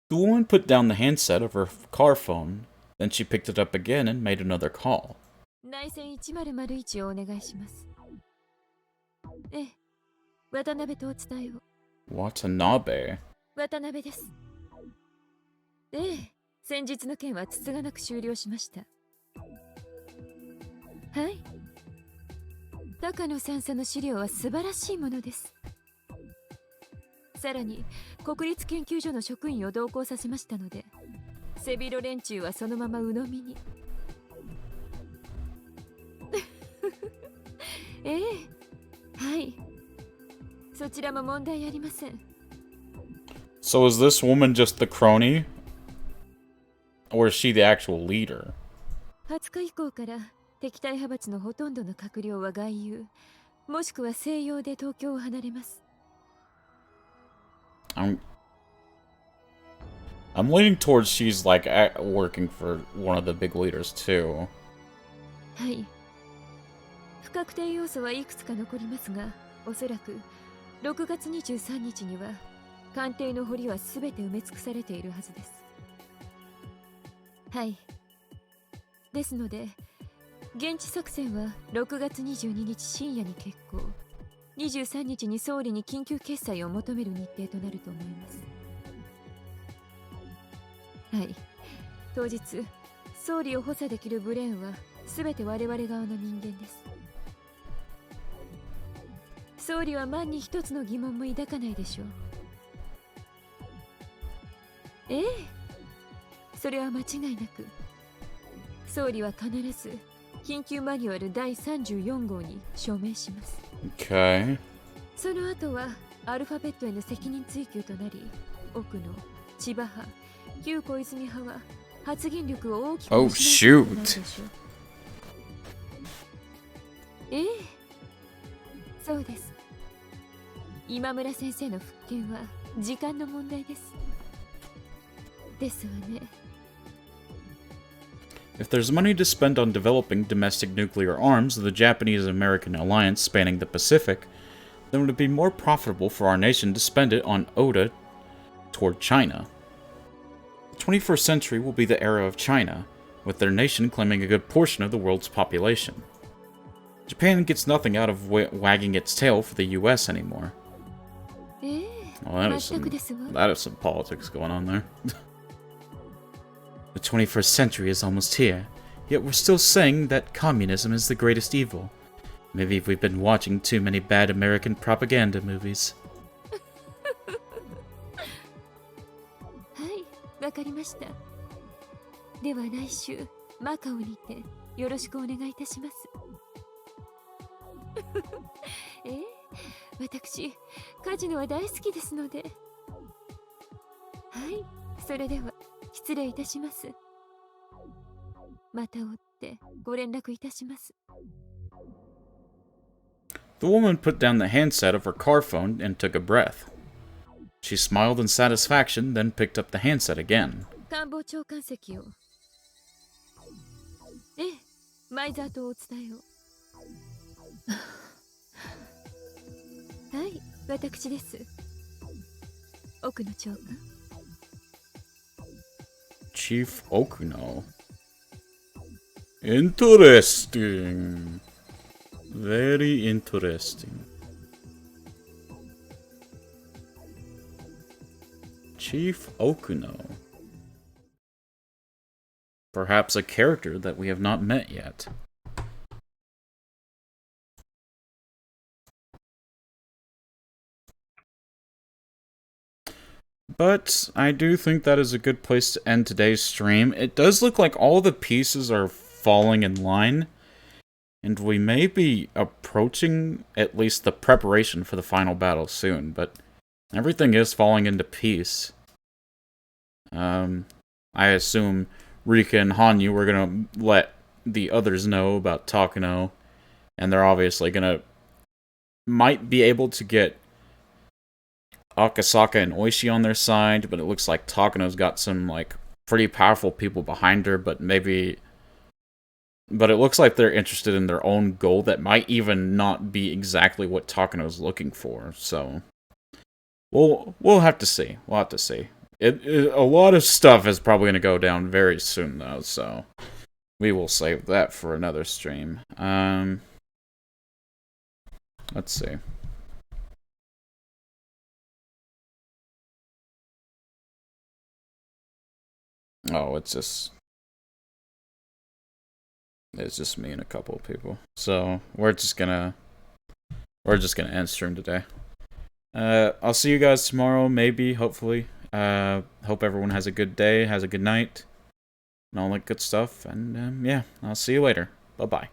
The woman put down the handset of her car phone, then she picked it up again and made another call. 内線1001をお願いします。ええ、渡辺とお伝えを。Watanabe? 渡辺です。ええ、先日の件はつつがなく終了しました。はい。高野さんの資料は素晴らしいものです。さらに国立研究所の職員を同行させましたので、背広連中はそのまま鵜呑みに。ええ、はい。そちらも問題ありません。So is this woman just the crony? Or is she the actual leader? 20日以降から敵対派閥のほとんどの閣僚は外遊、もしくは西洋で東京を離れます。I'm leaning towards she's like working for one of the big leaders too. はい。不確定要素はいくつか残りますが、おそらく6月23日には官邸の堀は全て埋め尽くされているはずです。はい。ですので、現地作戦は6月22日深夜に決行。23日に総理に緊急決裁を求める日程となると思います。はい。当日、総理を補佐できるブレーンは全て我々側の人間です。総理は万に一つの疑問も抱かないでしょう。ええ、それは間違いなく、総理は必ず緊急マニュアル第34号に署名します。Okay. その後はアルファベットへの責任追及となり、奥の千葉派、旧小泉派は発言力を大きく失うことになるでしょう。ええ、そうです。今村先生の復権は時間の問題です。ですわね。If there's money to spend on developing domestic nuclear arms of the Japanese-American alliance spanning the Pacific, then it would be more profitable for our nation to spend it on ODA toward China. The 21st century will be the era of China, with their nation claiming a good portion of the world's population. Japan gets nothing out of wagging its tail for the US anymore. Well, that is some politics going on there. The 21st century is almost here, yet we're still saying that communism is the greatest evil. Maybe we've been watching too many bad American propaganda movies. はい、わかりました。では来週、マカオにてよろしくお願いいたします。私、カジノは大好きですので。はい、それでは失礼いたします。また追ってご連絡いたします。The woman put down the handset of her car phone and took a breath. She smiled in satisfaction, then picked up the handset again. 官房長官席を。ええ、前澤とお伝えを。はい、私です。奥野長官。Chief Okuno. Interesting. Very interesting. Chief Okuno. Perhaps a character that we have not met yet. But I do think that is a good place to end today's stream. It does look like all the pieces are falling in line. And we may be approaching at least the preparation for the final battle soon, but everything is falling into peace. I assume Rika and Hanyu were gonna let the others know about Takano, and they're obviously might be able to get Akasaka and Oishi on their side, but it looks like Takano's got some, like, pretty powerful people behind her, but it looks like they're interested in their own goal that might even not be exactly what Takano's looking for, so we'll have to see. We'll have to see. A lot of stuff is probably going to go down very soon, though, so we will save that for another stream. Let's see. Oh, it's just me and a couple of people. So we're just gonna end stream today. I'll see you guys tomorrow, maybe, hopefully. Hope everyone has a good day, has a good night, and all that good stuff. And yeah, I'll see you later. Bye bye.